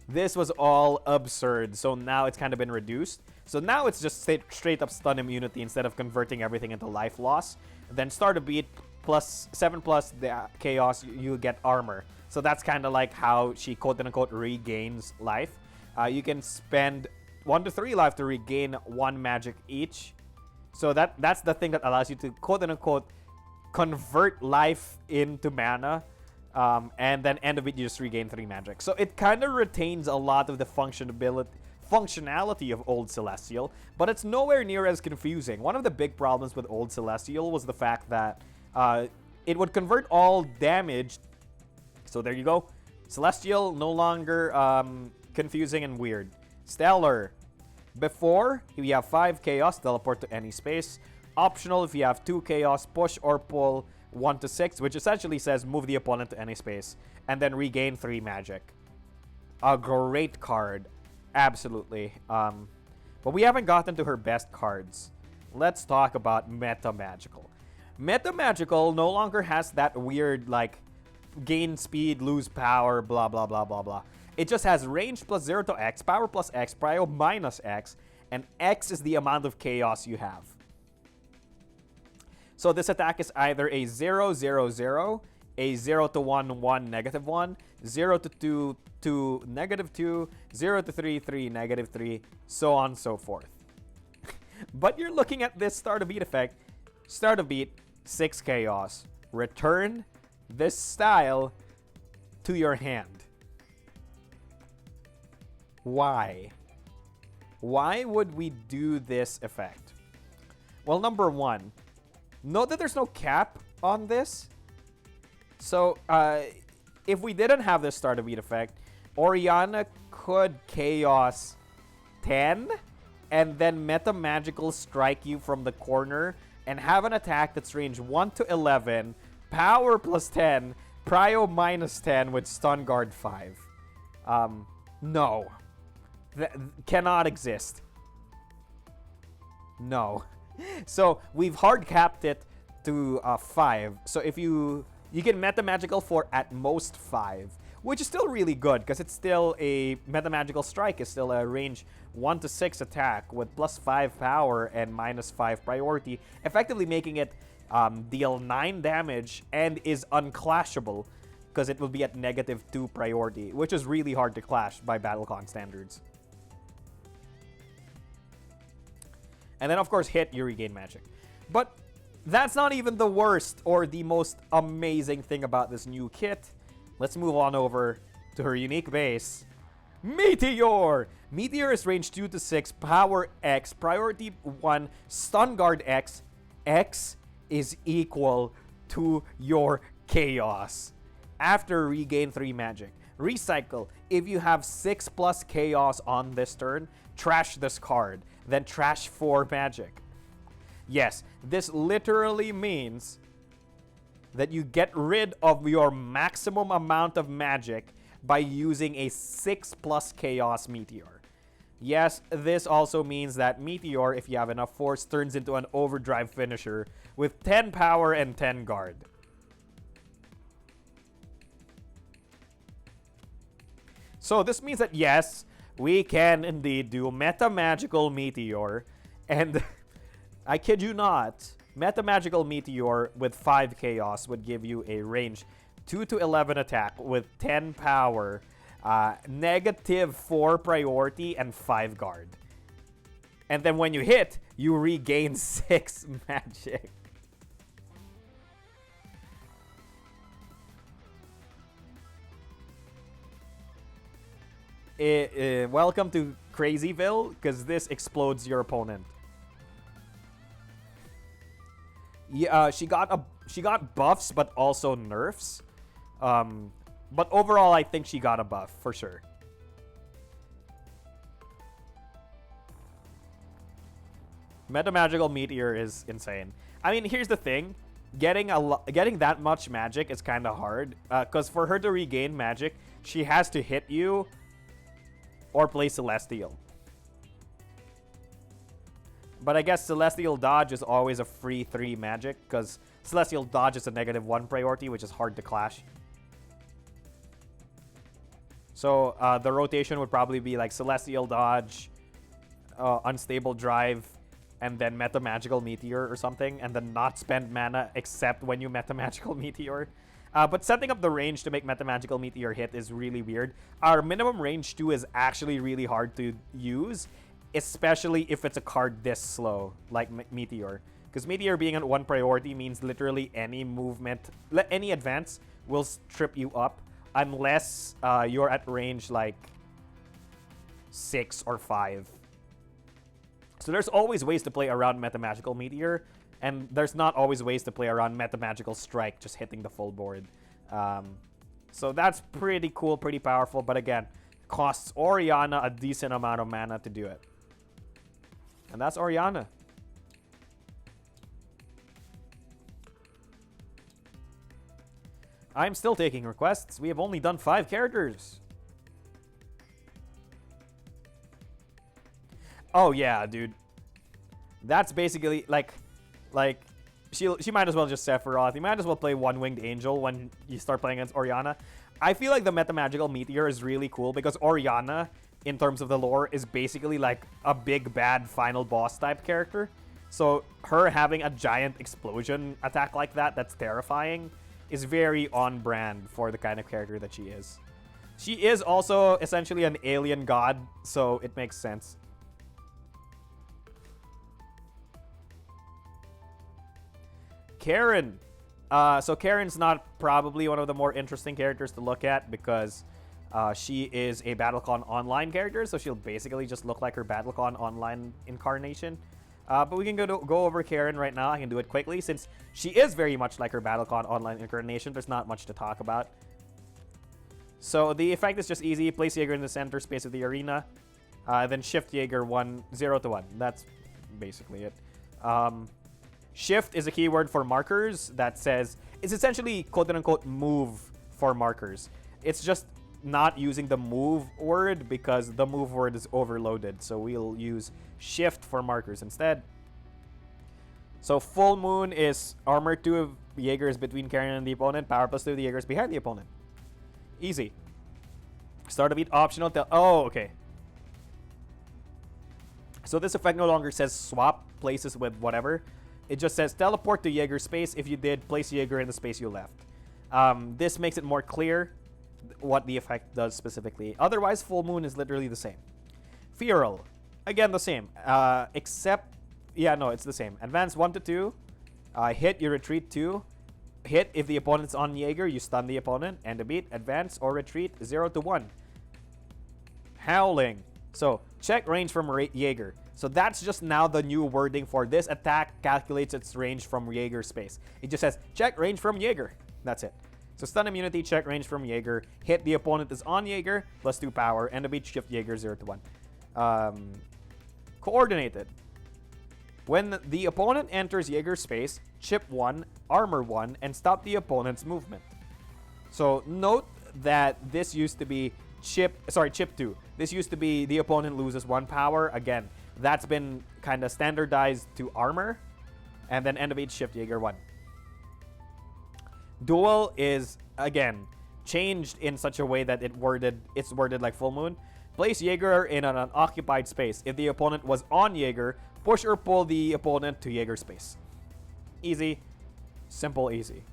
This was all absurd, so now it's kind of been reduced. So now it's just straight up stun immunity instead of converting everything into life loss. Then start a beat plus 7+ the chaos, you get armor. So that's kind of like how she quote-unquote regains life. You can spend 1 to 3 life to regain 1 magic each. So that's the thing that allows you to quote-unquote convert life into mana. And then end of it, you just regain 3 magic. So it kind of retains a lot of the functionality of Old Celestial, but it's nowhere near as confusing. One of the big problems with Old Celestial was the fact that it would convert all damage. So there you go. Celestial, no longer confusing and weird. Stellar. Before, if you have 5 Chaos, teleport to any space. Optional if you have 2 Chaos, push or pull 1 to 6, which essentially says move the opponent to any space. And then regain 3 magic. A great card. Absolutely. But we haven't gotten to her best cards. Let's talk about Meta Magical. Meta Magical no longer has that weird, like, gain speed, lose power, blah, blah, blah, blah, blah. It just has range plus 0 to X, power plus X, prio minus X, and X is the amount of chaos you have. So this attack is either a 0, 0, 0, a 0 to 1, 1, -1, 0 to 2, 2, -2, 0 to 3, 3, -3, so on and so forth. But you're looking at this start of beat effect. Start of beat, 6 chaos. Return this style to your hand. Why? Why would we do this effect? Well, number one, note that there's no cap on this. So, if we didn't have this start of beat effect, Orianna could chaos 10 and then Meta Magical strike you from the corner and have an attack that's range 1 to 11, power plus 10, prio minus 10 with stun guard 5. No. That cannot exist. No. So we've hard capped it to 5. So if you get Meta Magical for at most 5, which is still really good because it's still a Meta Magical Strike is still a range 1 to 6 attack with plus 5 power and minus 5 priority, effectively making it deal 9 damage and is unclashable because it will be at -2 priority, which is really hard to clash by BattleCON standards. And then, of course, hit, you regain magic. But that's not even the worst or the most amazing thing about this new kit. Let's move on over to her unique base. Meteor! Meteor is range 2 to 6, power X, priority 1, stun guard X. X is equal to your chaos. After regain 3 magic. Recycle. If you have 6+ chaos on this turn, trash this card. Then trash 4 magic. Yes, this literally means that you get rid of your maximum amount of magic by using a 6+ Chaos Meteor. Yes, this also means that Meteor, if you have enough force, turns into an overdrive finisher with 10 power and 10 guard. So this means that yes, we can indeed do Meta Magical Meteor, and I kid you not, Meta Magical Meteor with 5 Chaos would give you a range 2 to 11 attack with 10 power, -4 priority, and 5 guard. And then when you hit, you regain 6 magic. Welcome to Crazyville, because this explodes your opponent. Yeah, she got buffs, but also nerfs. But overall, I think she got a buff for sure. Meta Magical Meteor is insane. I mean, here's the thing: getting that much magic is kind of hard. Because for her to regain magic, she has to hit you or play Celestial. But I guess Celestial Dodge is always a free 3 magic, because Celestial Dodge is a -1 priority, which is hard to clash. So the rotation would probably be like Celestial Dodge, Unstable Drive, and then Meta Magical Meteor or something, and then not spend mana except when you Meta Magical Meteor. But setting up the range to make Meta Magical Meteor hit is really weird. Our minimum range 2 is actually really hard to use, especially if it's a card this slow, like Meteor. Because Meteor being at 1 priority means literally any movement, any advance will strip you up, unless you're at range like 6 or 5. So there's always ways to play around Meta Magical Meteor, and there's not always ways to play around Meta Magical Strike, just hitting the full board. So that's pretty cool, pretty powerful, but again, costs Orianna a decent amount of mana to do it. And that's Orianna. I'm still taking requests. We have only done 5 characters. Oh yeah, dude. That's basically like she might as well just Sephiroth. You might as well play One-Winged Angel when you start playing against Orianna. I feel like the Meta Magical Meteor is really cool because Orianna, in terms of the lore, is basically like a big bad final boss type character. So her having a giant explosion attack like that, that's terrifying, is very on brand for the kind of character that she is. She is also essentially an alien god, so it makes sense. Karen. So Karen's not probably one of the more interesting characters to look at because she is a BattleCON online character, so she'll basically just look like her BattleCON online incarnation. But we can go over Karen right now. I can do it quickly since she is very much like her BattleCON online incarnation. There's not much to talk about. So the effect is just easy. Place Jaeger in the center space of the arena. Then shift Jaeger 0 to 1. That's basically it. Shift is a keyword for markers that says it's essentially quote-unquote move for markers. It's just not using the move word because the move word is overloaded. So we'll use shift for markers instead. So full moon is armor 2 of Jaegers between Karen and the opponent. Power +2 of the Jaegers behind the opponent. Easy. Start a beat optional. Oh, okay. So this effect no longer says swap places with whatever. It just says teleport to Jaeger space. If you did, place Jaeger in the space you left. This makes it more clear what the effect does specifically. Otherwise, full moon is literally the same. Feral, again the same. Except, yeah, no, it's the same. Advance 1 to 2. Hit, you retreat 2. Hit if the opponent's on Jaeger, you stun the opponent. End the beat. Advance or retreat 0 to 1. Howling. So check range from Jaeger. So that's just now the new wording for this attack calculates its range from Jaeger space. It just says check range from Jaeger. That's it. So stun immunity, check range from Jaeger. Hit the opponent is on Jaeger, +2 power. End the beat, shift Jaeger 0 to 1. Coordinated. When the opponent enters Jaeger space, chip 1, armor 1, and stop the opponent's movement. So note that this used to be chip 2. This used to be the opponent loses 1 power. Again, that's been kind of standardized to armor. And then end of each shift, Jaeger 1. Duel is, again, changed in such a way that it's worded like full moon. Place Jaeger in an unoccupied space. If the opponent was on Jaeger, push or pull the opponent to Jaeger space. Easy. Simple, easy.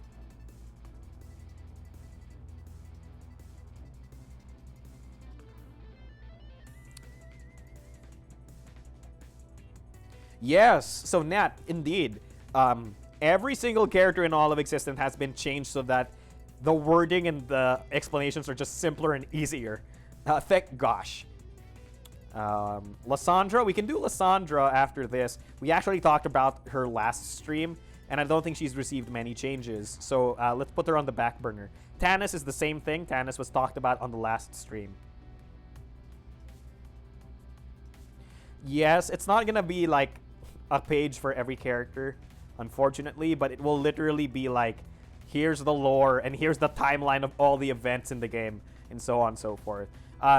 Yes, so Nat, indeed. Every single character in all of existence has been changed so that the wording and the explanations are just simpler and easier. Thank gosh. Lissandra, we can do Lissandra after this. We actually talked about her last stream, and I don't think she's received many changes. So let's put her on the back burner. Tannis is the same thing. Tannis was talked about on the last stream. Yes, it's not gonna be like a page for every character, unfortunately, but it will literally be like, here's the lore and here's the timeline of all the events in the game, and so on and so forth.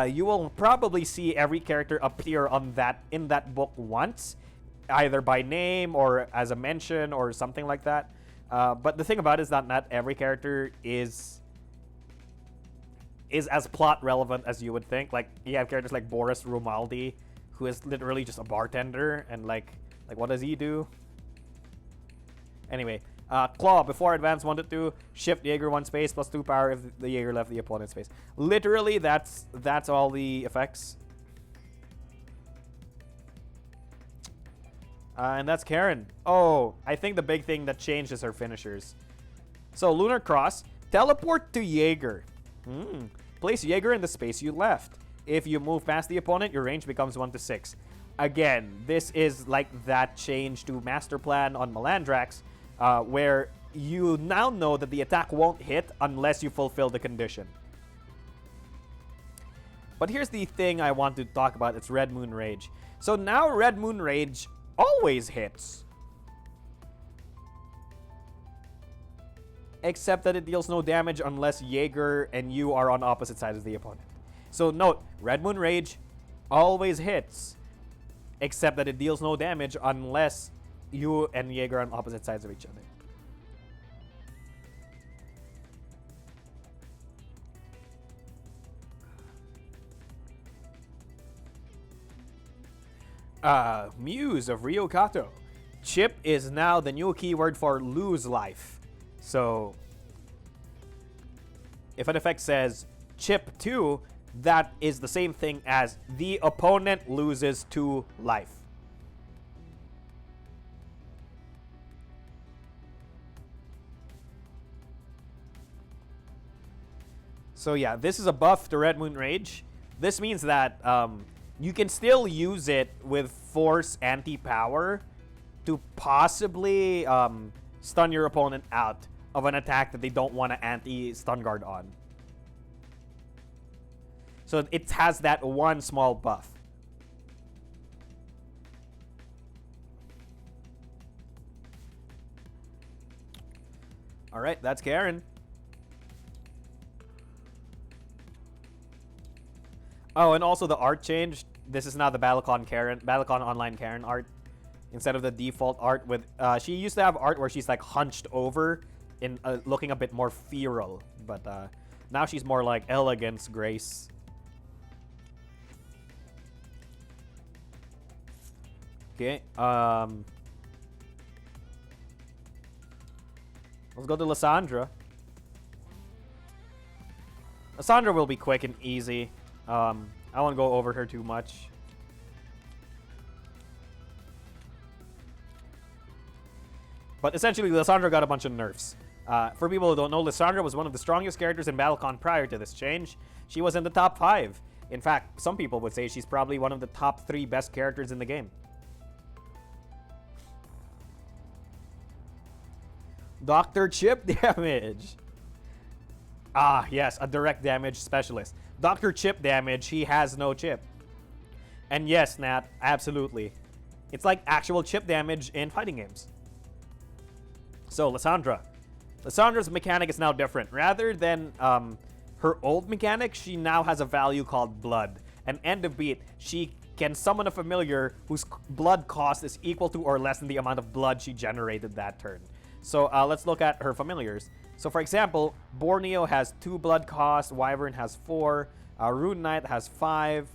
You will probably see every character appear on in that book once, either by name or as a mention or something like that. But the thing about it is that not every character is as plot relevant as you would think. Like, you have characters like Boris Romaldi, who is literally just a bartender, and like what does he do? Anyway, Claw, before advance 1 to 2, shift Jaeger 1 space plus 2 power if the Jaeger left the opponent's space. Literally, that's all the effects. And that's Karen. Oh, I think the big thing that changed is her finishers. So, Lunar Cross, teleport to Jaeger. Place Jaeger in the space you left. If you move past the opponent, your range becomes 1 to 6. Again, this is like that change to Master Plan on Milland Rex, where you now know that the attack won't hit unless you fulfill the condition. But here's the thing I want to talk about. It's Red Moon Rage. So now Red Moon Rage always hits. Except that it deals no damage unless Jaeger and you are on opposite sides of the opponent. So note, Red Moon Rage always hits. Except that it deals no damage unless you and Jaeger are on opposite sides of each other. Muse of Rio Kato. Chip is now the new keyword for lose life. So, if an effect says chip 2, that is the same thing as the opponent loses 2 life. So yeah, this is a buff to Red Moon Rage. This means that you can still use it with Force Anti-Power to possibly stun your opponent out of an attack that they don't want to anti-stun guard on. So it has that one small buff. All right, that's Karen. Oh, and also the art changed. This is now the BattleCON Online Karen art. Instead of the default art with... she used to have art where she's like hunched over in looking a bit more feral. But now she's more like elegance, grace. Okay. Let's go to Lissandra. Lissandra will be quick and easy. I won't go over her too much. But essentially, Lissandra got a bunch of nerfs. For people who don't know, Lissandra was one of the strongest characters in BattleCON prior to this change. She was in the top 5. In fact, some people would say she's probably one of the top 3 best characters in the game. Dr. Chip damage. Ah, yes, a direct damage specialist. Dr. Chip damage, he has no chip. And yes, Nat, absolutely. It's like actual chip damage in fighting games. So, Lissandra. Lissandra's mechanic is now different. Rather than her old mechanic, she now has a value called blood. And end of beat, she can summon a familiar whose blood cost is equal to or less than the amount of blood she generated that turn. So let's look at her familiars. So for example, Borneo has 2 blood cost, Wyvern has 4, Rune Knight has 5,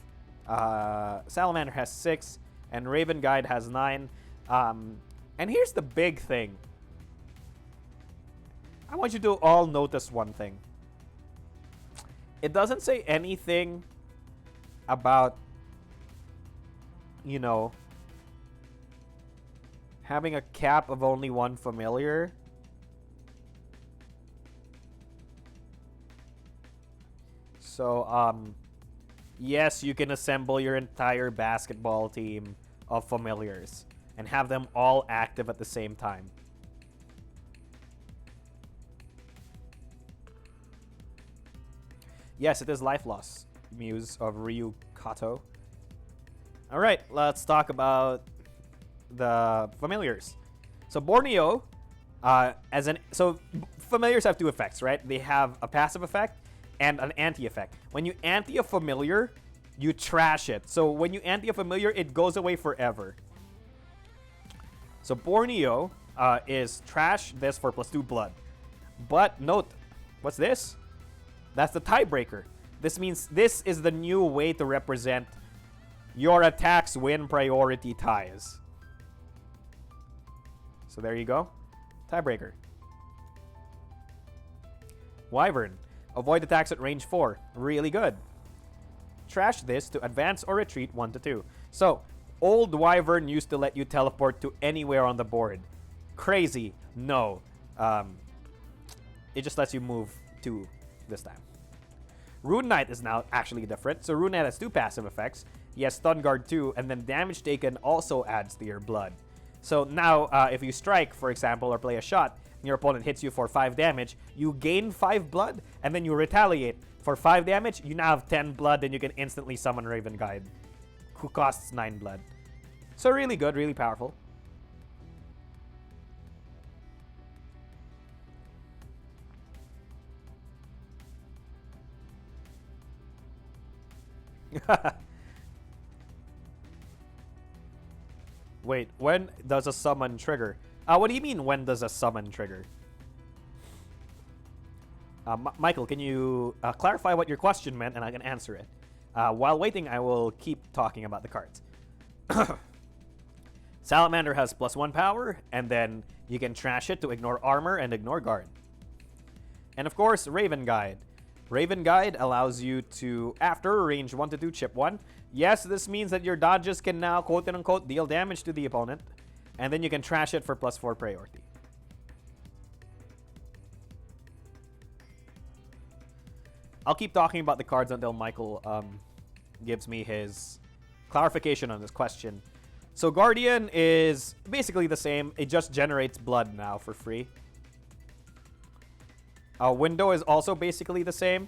Salamander has 6, and Raven Guide has 9. And here's the big thing. I want you to all notice one thing. It doesn't say anything about, you know, having a cap of only 1 familiar. So, yes, you can assemble your entire basketball team of familiars and have them all active at the same time. Yes, it is Life Loss, Muse of Ryu Kato. Alright, let's talk about the familiars. So Borneo, so familiars have 2 effects, right? They have a passive effect and an anti-effect. When you anti a familiar, you trash it. So when you anti a familiar, it goes away forever. So Borneo is trash this for +2 blood. But note, what's this? That's the tiebreaker. This means this is the new way to represent your attacks win priority ties. So there you go. Tiebreaker. Wyvern. Avoid attacks at range 4. Really good. Trash this to advance or retreat 1 to 2. So, old Wyvern used to let you teleport to anywhere on the board. Crazy. No. It just lets you move 2 this time. Rune Knight is now actually different. So Rune Knight has 2 passive effects. He has Stun Guard 2, and then damage taken also adds to your blood. So now, if you strike, for example, or play a shot, and your opponent hits you for 5 damage, you gain 5 blood, and then you retaliate. For 5 damage, you now have 10 blood, and you can instantly summon Raven Guide, who costs 9 blood. So really good, really powerful. Wait, when does a summon trigger? What do you mean, when does a summon trigger? Michael, can you clarify what your question meant, and I can answer it. While waiting, I will keep talking about the cards. Salamander has +1 power, and then you can trash it to ignore armor and ignore guard. And of course, Raven Guide. Raven Guide allows you to, after range 1 to 2, chip 1. Yes, this means that your dodges can now, quote-unquote, deal damage to the opponent. And then you can trash it for +4 priority. I'll keep talking about the cards until Michael gives me his clarification on this question. So Guardian is basically the same. It just generates blood now for free. Window is also basically the same.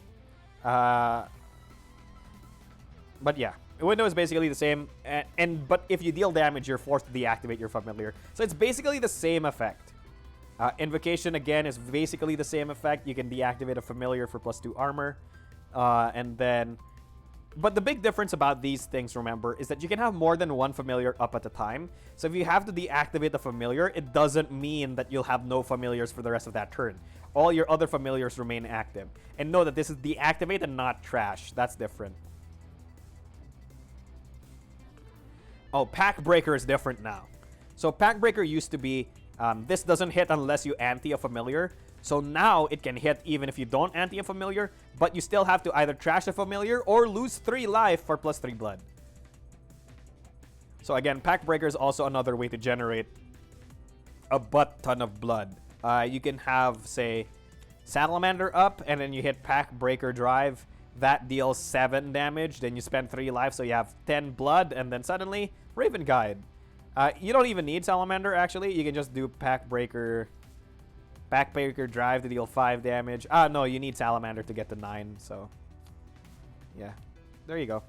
But yeah, window is basically the same. But if you deal damage, you're forced to deactivate your familiar. So it's basically the same effect. Invocation, again, is basically the same effect. You can deactivate a familiar for +2 armor. And then... But the big difference about these things, remember, is that you can have more than 1 familiar up at a time. So if you have to deactivate the familiar, it doesn't mean that you'll have no familiars for the rest of that turn. All your other familiars remain active. And know that this is deactivate and not trash. That's different. Oh, Pack Breaker is different now. So Pack Breaker used to be, this doesn't hit unless you anti a familiar. So now it can hit even if you don't anti a familiar, but you still have to either trash a familiar or lose 3 life for +3 blood. So again, Pack Breaker is also another way to generate a butt ton of blood. You can have, say, Salamander up, and then you hit Pack Breaker Drive. That deals 7 damage. Then you spend 3 life, so you have 10 blood, and then suddenly, Raven Guide. You don't even need Salamander, actually. You can just do Pack Breaker Drive to deal 5 damage. No, you need Salamander to get to 9, so... yeah, there you go.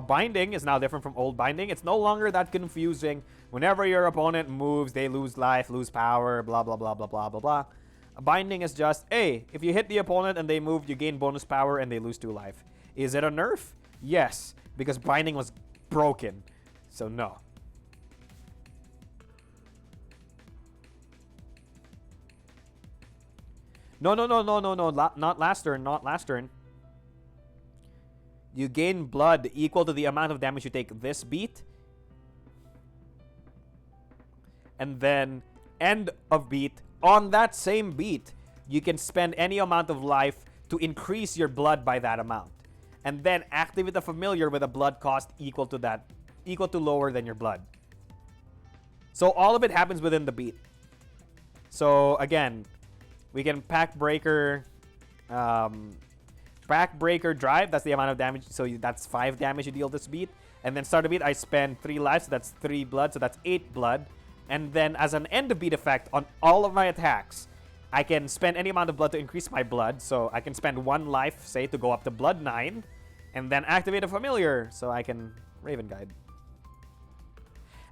Binding is now different from old Binding. It's no longer that confusing. Whenever your opponent moves, they lose life, lose power, blah, blah, blah, blah, blah, blah, blah. Binding is just, hey, if you hit the opponent and they move, you gain bonus power and they lose 2 life. Is it a nerf? Yes, because binding was broken. So no. No. Not last turn. Not last turn. You gain blood equal to the amount of damage you take this beat. And then end of beat. On that same beat, you can spend any amount of life to increase your blood by that amount. And then activate a familiar with a blood cost equal to that. Equal to lower than your blood. So all of it happens within the beat. So again, we can pack breaker drive. That's the amount of damage. So that's 5 damage you deal this beat. And then start a beat, I spend 3 lives. So that's 3 blood. So that's 8 blood. And then as an end of beat effect on all of my attacks, I can spend any amount of blood to increase my blood. So I can spend 1 life, say, to go up to blood 9. And then activate a familiar. So I can Raven Guide.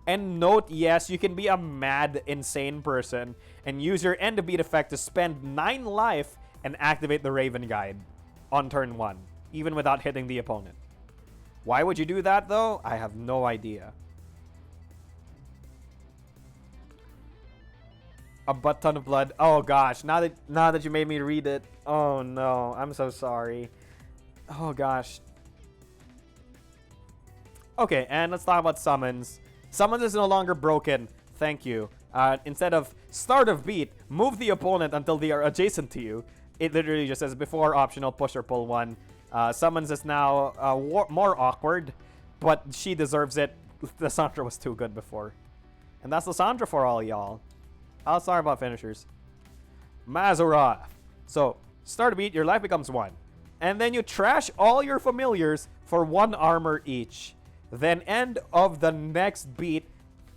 And note, yes, you can be a mad, insane person and use your end of beat effect to spend 9 life and activate the Raven Guide on turn 1, even without hitting the opponent. Why would you do that, though? I have no idea. A butt ton of blood. Oh gosh, now that you made me read it. Oh no, I'm so sorry. Oh gosh. Okay, and let's talk about summons. Summons is no longer broken. Thank you. Instead of start of beat, move the opponent until they are adjacent to you. It literally just says before optional push or pull 1. Summons is now more awkward, but she deserves it. Lissandra was too good before. And that's Lissandra for all y'all. I'll start about finishers. Mazzaroth. So, start a beat, your life becomes 1. And then you trash all your familiars for 1 armor each. Then end of the next beat,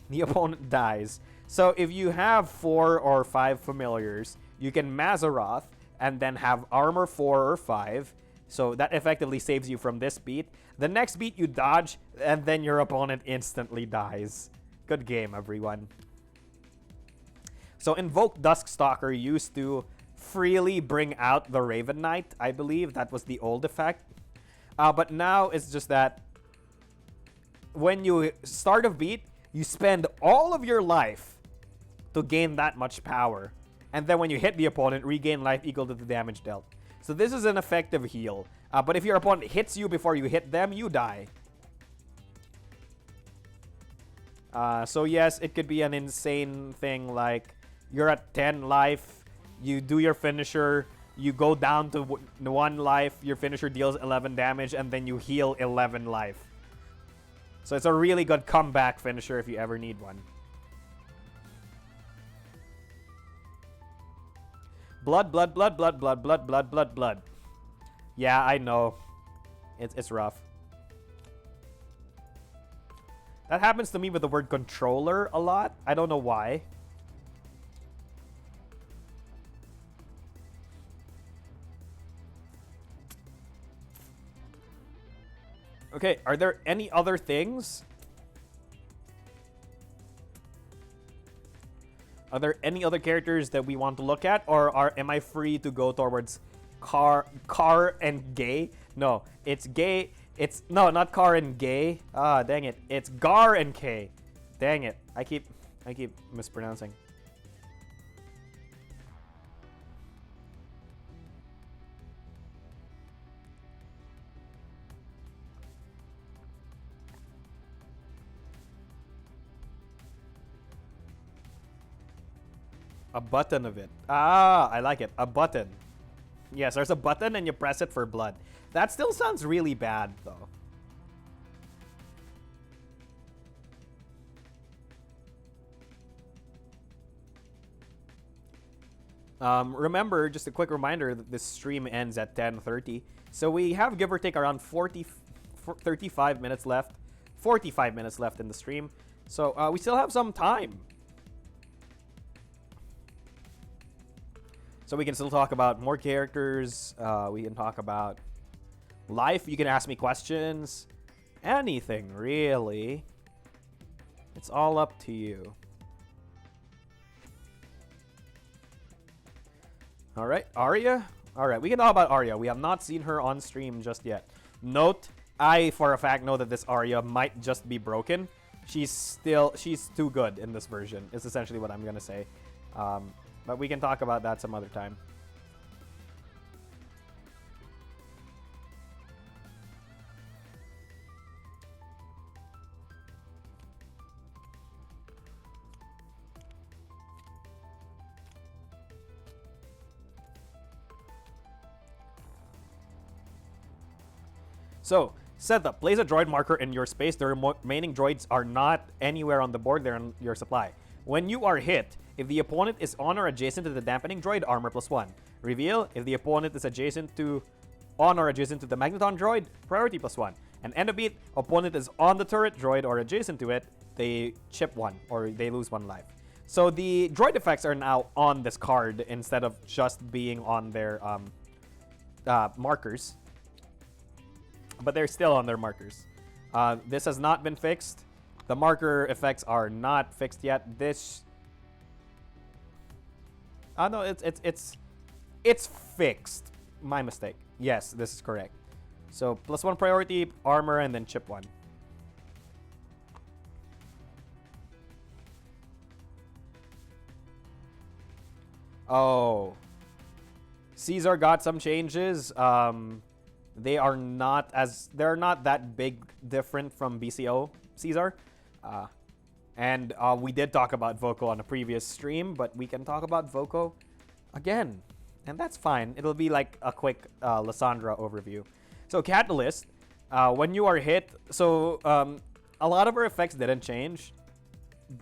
the opponent dies. So if you have 4 or 5 familiars, you can Mazzaroth and then have armor 4 or 5. So that effectively saves you from this beat. The next beat you dodge, and then your opponent instantly dies. Good game, everyone. So Invoke Duskstalker used to freely bring out the Raven Knight. I believe that was the old effect. But now it's just that when you start a beat, you spend all of your life to gain that much power. And then when you hit the opponent, regain life equal to the damage dealt. So this is an effective heal. But if your opponent hits you before you hit them, you die. So yes, it could be an insane thing like you're at 10 life, you do your finisher, you go down to 1 life, your finisher deals 11 damage, and then you heal 11 life. So it's a really good comeback finisher if you ever need one. Blood. Yeah, I know. It's rough. That happens to me with the word controller a lot. I don't know why. Okay, are there any other things? Are there any other characters that we want to look at? Or am I free to go towards car and gay? No, it's gay. It's no, not car and gay. Ah, dang it. It's Gar and K. Dang it. I keep mispronouncing. A button of it. Ah, I like it. A button. Yes, there's a button and you press it for blood. That still sounds really bad, though. Remember, just a quick reminder that this stream ends at 10:30. So we have, give or take, around 35 minutes left. 45 minutes left in the stream. So we still have some time. So we can still talk about more characters. We can talk about life. You can ask me questions. Anything, really. It's all up to you. All right, Aria. All right, we can talk about Aria. We have not seen her on stream just yet. Note, I for a fact know that this Aria might just be broken. She's too good in this version. Is essentially what I'm gonna say. But we can talk about that some other time. So, setup. Place a droid marker in your space. The remaining droids are not anywhere on the board. They're on your supply. When you are hit, if the opponent is on or adjacent to the dampening droid, armor +1. Reveal, if the opponent is on or adjacent to the magneton droid, priority +1. And end of beat, opponent is on the turret droid or adjacent to it, they chip 1 or they lose 1 life. So the droid effects are now on this card instead of just being on their markers. But they're still on their markers. This has not been fixed. The marker effects are not fixed yet. This... no, it's fixed. My mistake. Yes, this is correct. So, +1 priority, armor, and then chip 1. Oh. Caesar got some changes. They're not that big different from BCO Caesar. And we did talk about Voco on a previous stream, but we can talk about Voco again. And that's fine. It'll be like a quick Lissandra overview. So Catalyst, when you are hit, so a lot of her effects didn't change,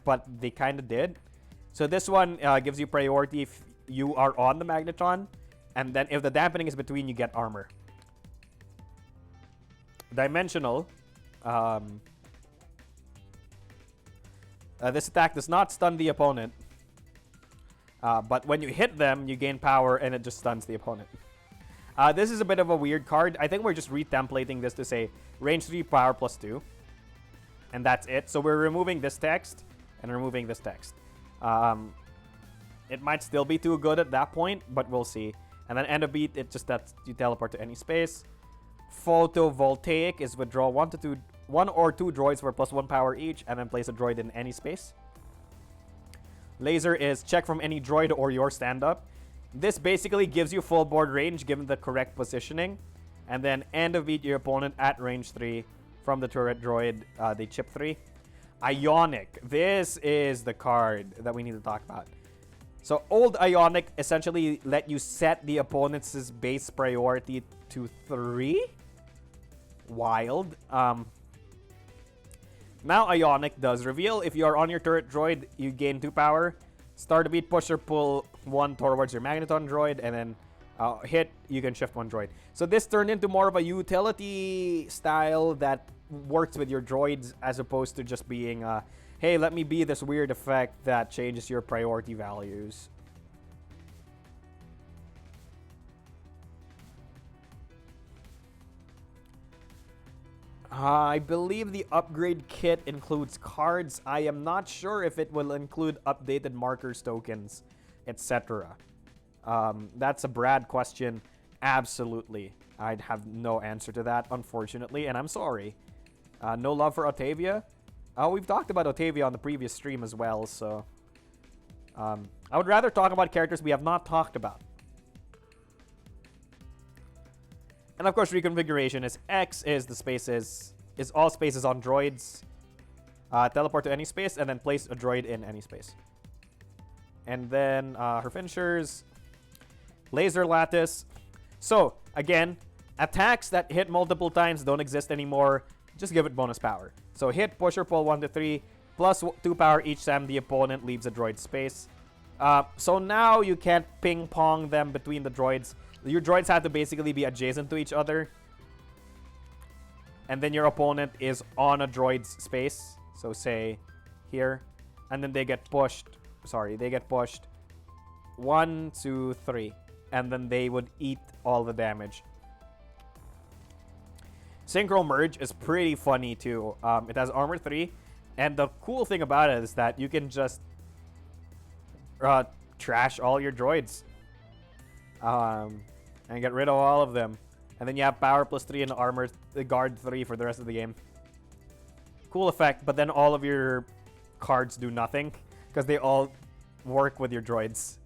but they kind of did. So this one gives you priority if you are on the Magnetron, and then if the dampening is between, you get armor. Dimensional. This attack does not stun the opponent. But when you hit them, you gain power and it just stuns the opponent. This is a bit of a weird card. I think we're just retemplating this to say range 3 power +2. And that's it. So we're removing this text and removing this text. It might still be too good at that point, but we'll see. And then end of beat, it just that you teleport to any space. Photovoltaic is withdraw 1 or 2 droids for +1 power each, and then place a droid in any space. Laser is check from any droid or your stand-up. This basically gives you full board range given the correct positioning. And then end of beat your opponent at range 3 from the turret droid. They chip 3. Ionic. This is the card that we need to talk about. So old Ionic essentially let you set the opponent's base priority to 3. Wild. Now Ionic does reveal. If you are on your turret droid, you gain 2 power. Start a beat, push or pull 1 towards your Magneton droid, and then hit, you can shift 1 droid. So this turned into more of a utility style that works with your droids as opposed to just being, hey, let me be this weird effect that changes your priority values. I believe the upgrade kit includes cards. I am not sure if it will include updated markers, tokens, etc. That's a Brad question. Absolutely. I'd have no answer to that, unfortunately, and I'm sorry. No love for Otavia. We've talked about Otavia on the previous stream as well, so... I would rather talk about characters we have not talked about. And of course, reconfiguration is X is the spaces, is all spaces on droids. Teleport to any space and then place a droid in any space. And then her finishers, laser lattice. So again, attacks that hit multiple times don't exist anymore. Just give it bonus power. So hit, push or pull 1 to 3, plus 2 power each time the opponent leaves a droid space. So now you can't ping pong them between the droids. Your droids have to basically be adjacent to each other. And then your opponent is on a droid's space. So say here. And then they get pushed. Sorry, they get pushed 1, 2, 3. And then they would eat all the damage. Synchro Merge is pretty funny too. It has armor 3. And the cool thing about it is that you can just trash all your droids. And get rid of all of them. And then you have power +3 and armor guard 3 for the rest of the game. Cool effect, but then all of your cards do nothing because they all work with your droids.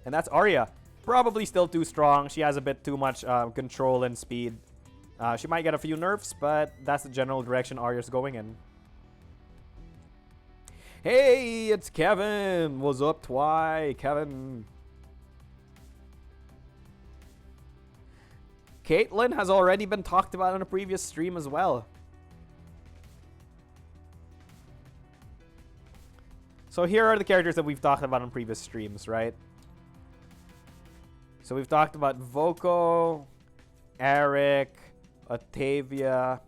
And that's Aria. Probably still too strong. She has a bit too much control and speed. She might get a few nerfs, but that's the general direction Aria's going in. Hey, it's Kevin. What's up, Twy? Kevin. Caitlyn has already been talked about on a previous stream as well. So here are the characters that we've talked about on previous streams, right? So we've talked about Voco, Eric, Octavia,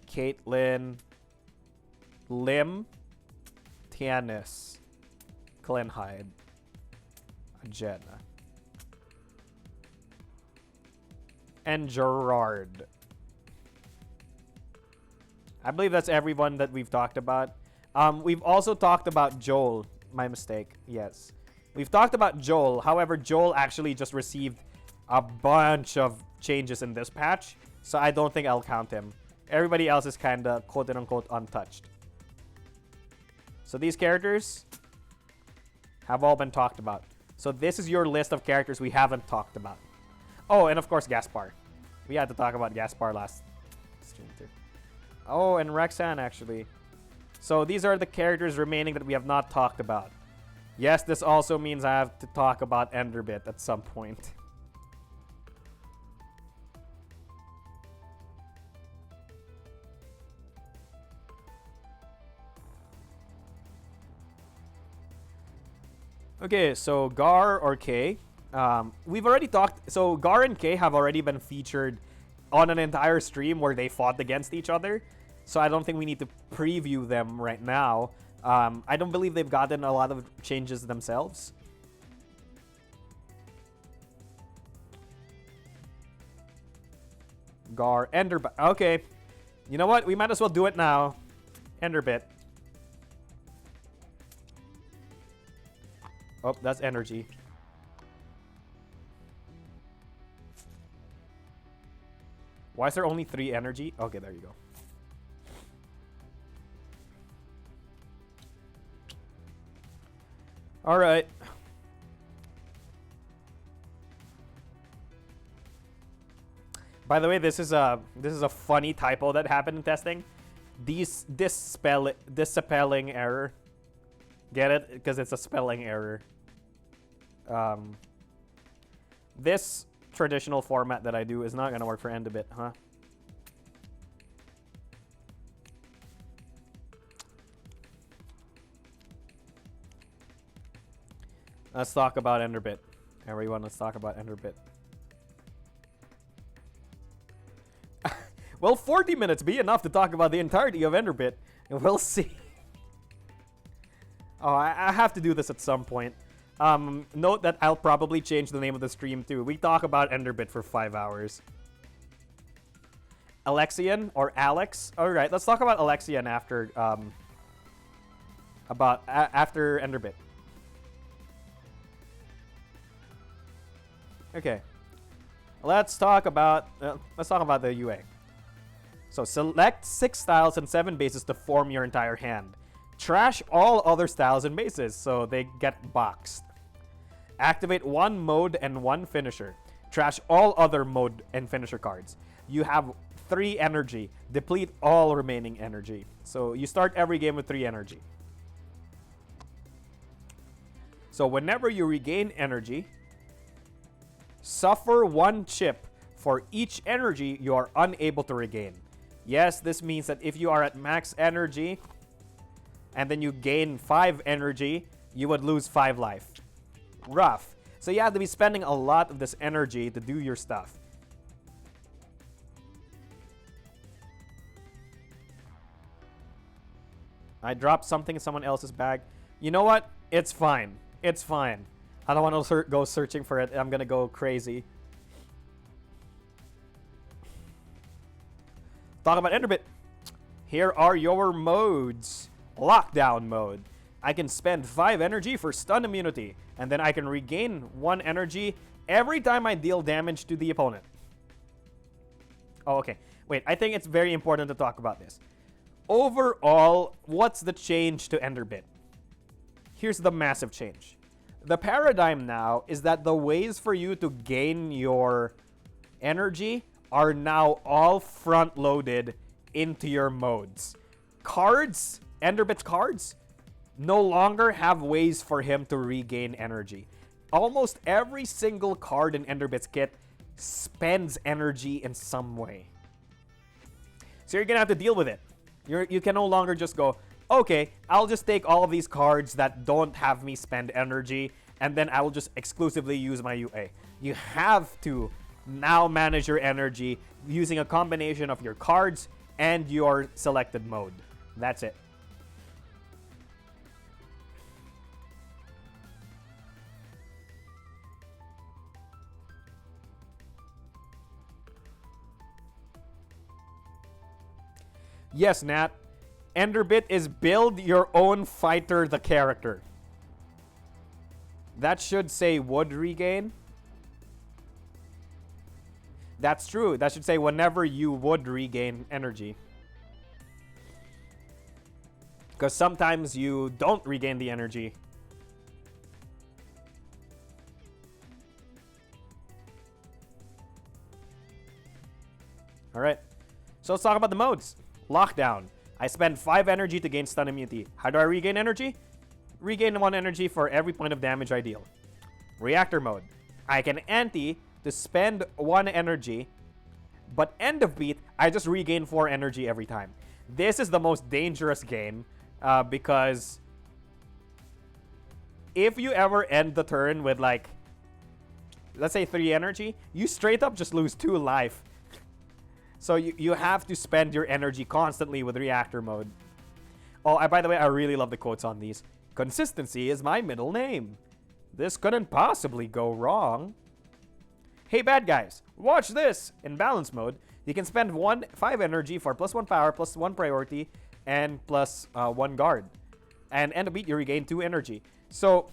Caitlyn, Lim, Tianis, Clenhide, Jenna, and Gerard. I believe that's everyone that we've talked about. We've also talked about Joel. My mistake. Yes. We've talked about Joel. However, Joel actually just received a bunch of changes in this patch, so I don't think I'll count him. Everybody else is kind of quote-unquote untouched. So these characters have all been talked about. So this is your list of characters we haven't talked about. Oh, and of course Gaspar. We had to talk about Gaspar last stream too. Oh, and Rexan actually. So these are the characters remaining that we have not talked about. Yes, this also means I have to talk about Enderbit at some point. Okay, so Gar or K. We've already talked. So Gar and K have already been featured on an entire stream where they fought against each other. So I don't think we need to preview them right now. I don't believe they've gotten a lot of changes themselves. Gar, Enderbit. Okay. You know what? We might as well do it now. Enderbit. Oh, that's energy. Why is there only 3 energy? Okay, there you go. All right. By the way, this is a funny typo that happened in testing. This spelling error. Get it? Because it's a spelling error. This traditional format that I do is not going to work for Endabit, huh? Let's talk about Enderbit. Everyone, let's talk about Enderbit. Will 40 minutes be enough to talk about the entirety of Enderbit? We'll see. Oh, I have to do this at some point. Note that I'll probably change the name of the stream too. We talk about Enderbit for 5 hours. Alexian or Alex? All right, let's talk about Alexian after after Enderbit. Okay, let's talk about the UA. So select 6 styles and 7 bases to form your entire hand. Trash all other styles and bases so they get boxed. Activate 1 mode and 1 finisher. Trash all other mode and finisher cards. You have 3 energy. Deplete all remaining energy. So you start every game with 3 energy. So whenever you regain energy, suffer 1 chip for each energy you are unable to regain. Yes, this means that if you are at max energy and then you gain 5 energy, you would lose 5 life. Rough. So you have to be spending a lot of this energy to do your stuff. I dropped something in someone else's bag. You know what? It's fine. It's fine. I don't want to go searching for it. I'm going to go crazy. Talk about Enderbit. Here are your modes. Lockdown mode. I can spend 5 energy for stun immunity, and then I can regain 1 energy every time I deal damage to the opponent. Oh, okay. Wait, I think it's very important to talk about this. Overall, what's the change to Enderbit? Here's the massive change. The paradigm now is that the ways for you to gain your energy are now all front-loaded into your modes. Cards, Enderbit's cards, no longer have ways for him to regain energy. Almost every single card in Enderbit's kit spends energy in some way. So you're gonna have to deal with it. You can no longer just go, okay, I'll just take all of these cards that don't have me spend energy, and then I will just exclusively use my UA. You have to now manage your energy using a combination of your cards and your selected mode. That's it. Yes, Nat. Enderbit is build your own fighter the character. That should say would regain. That's true. That should say whenever you would regain energy. Because sometimes you don't regain the energy. Alright. So let's talk about the modes. Lockdown. I spend 5 energy to gain stun immunity. How do I regain energy? Regain 1 energy for every point of damage I deal. Reactor mode. I can ante to spend 1 energy, but end of beat, I just regain 4 energy every time. This is the most dangerous game because if you ever end the turn with like, let's say 3 energy, you straight up just lose 2 life. So you have to spend your energy constantly with reactor mode. Oh, by the way, I really love the quotes on these. Consistency is my middle name. This couldn't possibly go wrong. Hey bad guys, watch this! In balance mode, you can spend 5 energy for +1 power, +1 priority, and +1 guard. And end of beat, you regain 2 energy. So,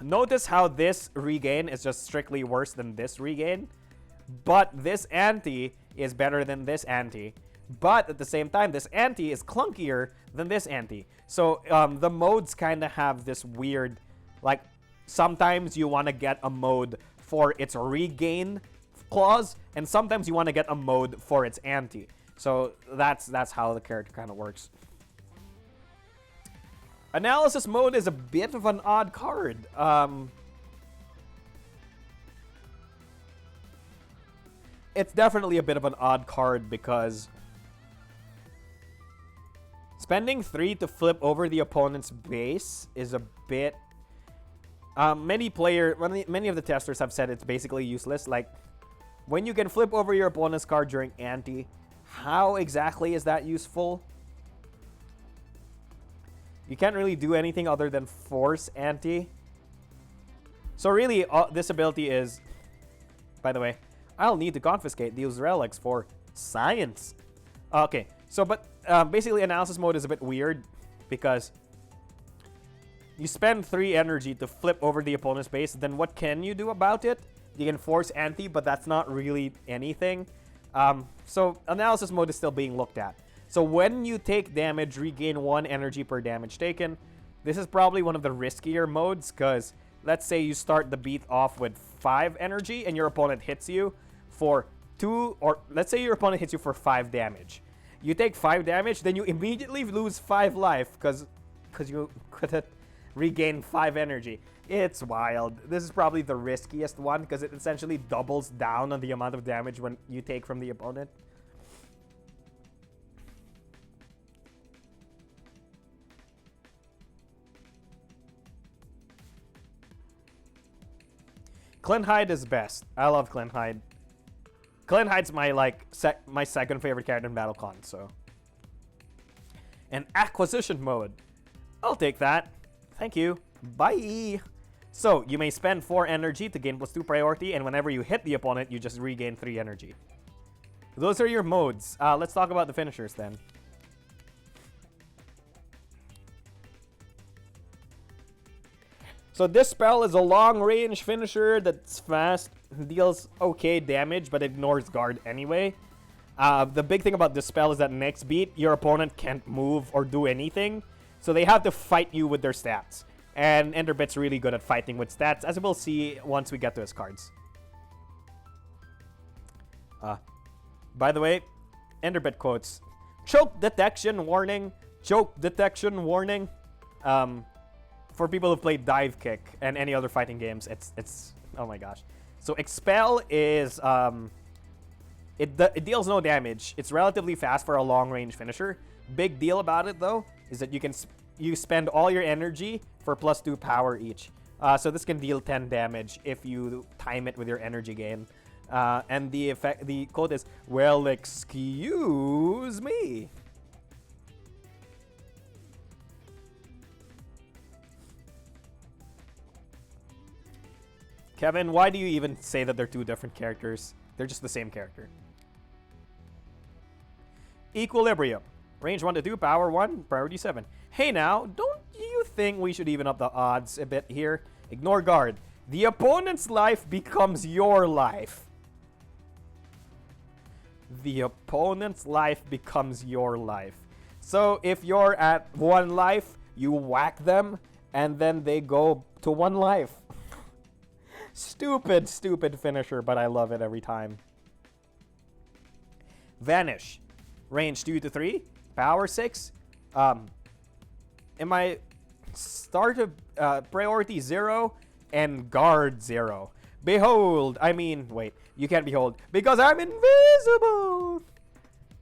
notice how this regain is just strictly worse than this regain. But this ante is better than this ante. But at the same time, this ante is clunkier than this ante. So the modes kind of have this weird, like, sometimes you want to get a mode for its regain clause, and sometimes you want to get a mode for its ante. So that's how the character kind of works. Analysis mode is a bit of an odd card. It's definitely a bit of an odd card because spending 3 to flip over the opponent's base is a bit... many of the testers have said it's basically useless. Like, when you can flip over your opponent's card during ante, how exactly is that useful? You can't really do anything other than force ante. So really, this ability is... By the way, I'll need to confiscate these relics for science. Okay, so basically analysis mode is a bit weird because you spend 3 energy to flip over the opponent's base. Then what can you do about it? You can force ante, but that's not really anything. So analysis mode is still being looked at. So when you take damage, regain 1 energy per damage taken. This is probably one of the riskier modes because let's say you start the beat off with 5 energy and your opponent hits you for 2, or let's say your opponent hits you for 5 damage. You take 5 damage, then you immediately lose 5 life because you could regain 5 energy. It's wild. This is probably the riskiest one because it essentially doubles down on the amount of damage when you take from the opponent. Clint Hyde is best. I love Clint Hyde. Clint Hyde's my my second favorite character in BattleCON, so. And acquisition mode. I'll take that. Thank you. Bye. So, you may spend 4 energy to gain +2 priority, and whenever you hit the opponent, you just regain 3 energy. Those are your modes. Let's talk about the finishers then. So this spell is a long-range finisher that's fast, deals okay damage, but ignores guard anyway. The big thing about this spell is that next beat, your opponent can't move or do anything, so they have to fight you with their stats. And Enderbit's really good at fighting with stats, as we'll see once we get to his cards. By the way, Enderbit quotes, "Choke detection warning, choke detection warning." For people who've played Dive Kick and any other fighting games, it's oh my gosh. So Expel is it deals no damage. It's relatively fast for a long range finisher. Big deal about it though is that you spend all your energy for +2 power each. So this can deal 10 damage if you time it with your energy gain. And the quote is, "Well, excuse me." Kevin, why do you even say that they're two different characters? They're just the same character. Equilibrium. Range 1 to 2, power 1, priority 7. Hey now, don't you think we should even up the odds a bit here? Ignore guard. The opponent's life becomes your life. The opponent's life becomes your life. So if you're at 1 life, you whack them, and then they go to 1 life. Stupid, stupid finisher, but I love it every time. Vanish. Range 2 to 3. Power 6. In my start of priority 0 and guard 0. Behold. I mean, wait. You can't behold. Because I'm invisible.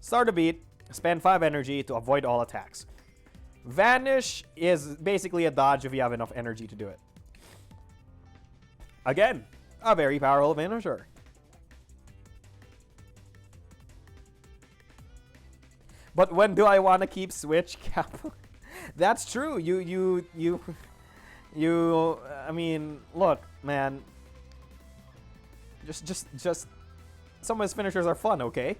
Start a beat. Spend 5 energy to avoid all attacks. Vanish is basically a dodge if you have enough energy to do it. Again, a very powerful finisher. But when do I want to keep switch cap? That's true. I mean, look, man. Just some of his finishers are fun, okay?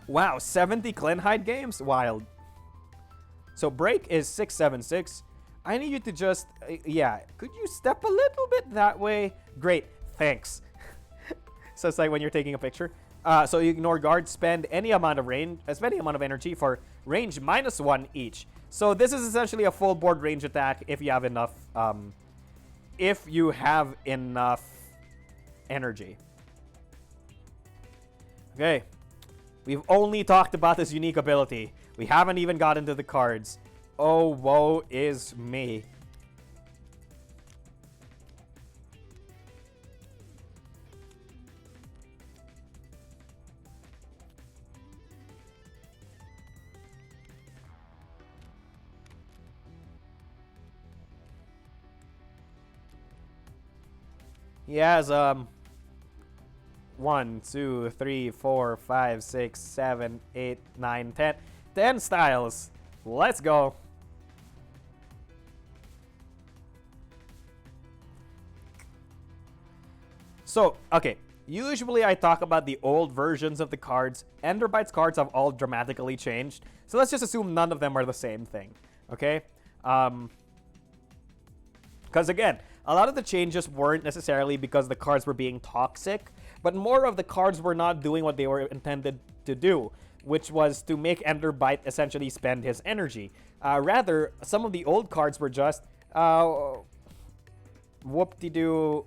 Wow, 70 Klenhide games? Wild. So break is 676. I need you to just, yeah, could you step a little bit that way? Great, thanks. So it's like when you're taking a picture. So you ignore guard, spend any amount of energy for range -1 each. So this is essentially a full board range attack if you have enough, energy. Okay, we've only talked about this unique ability. We haven't even gotten to the cards. Oh, woe is me. He has 1, 2, 3, 4, 5, 6, 7, 8, 9, 10. 10 styles. Let's go. So, okay. Usually I talk about the old versions of the cards. Enderbite's cards have all dramatically changed. So let's just assume none of them are the same thing. Okay? Because again, a lot of the changes weren't necessarily because the cards were being toxic, but more of the cards were not doing what they were intended to do, which was to make Enderbite essentially spend his energy. Rather, some of the old cards were just whoop-de-doo.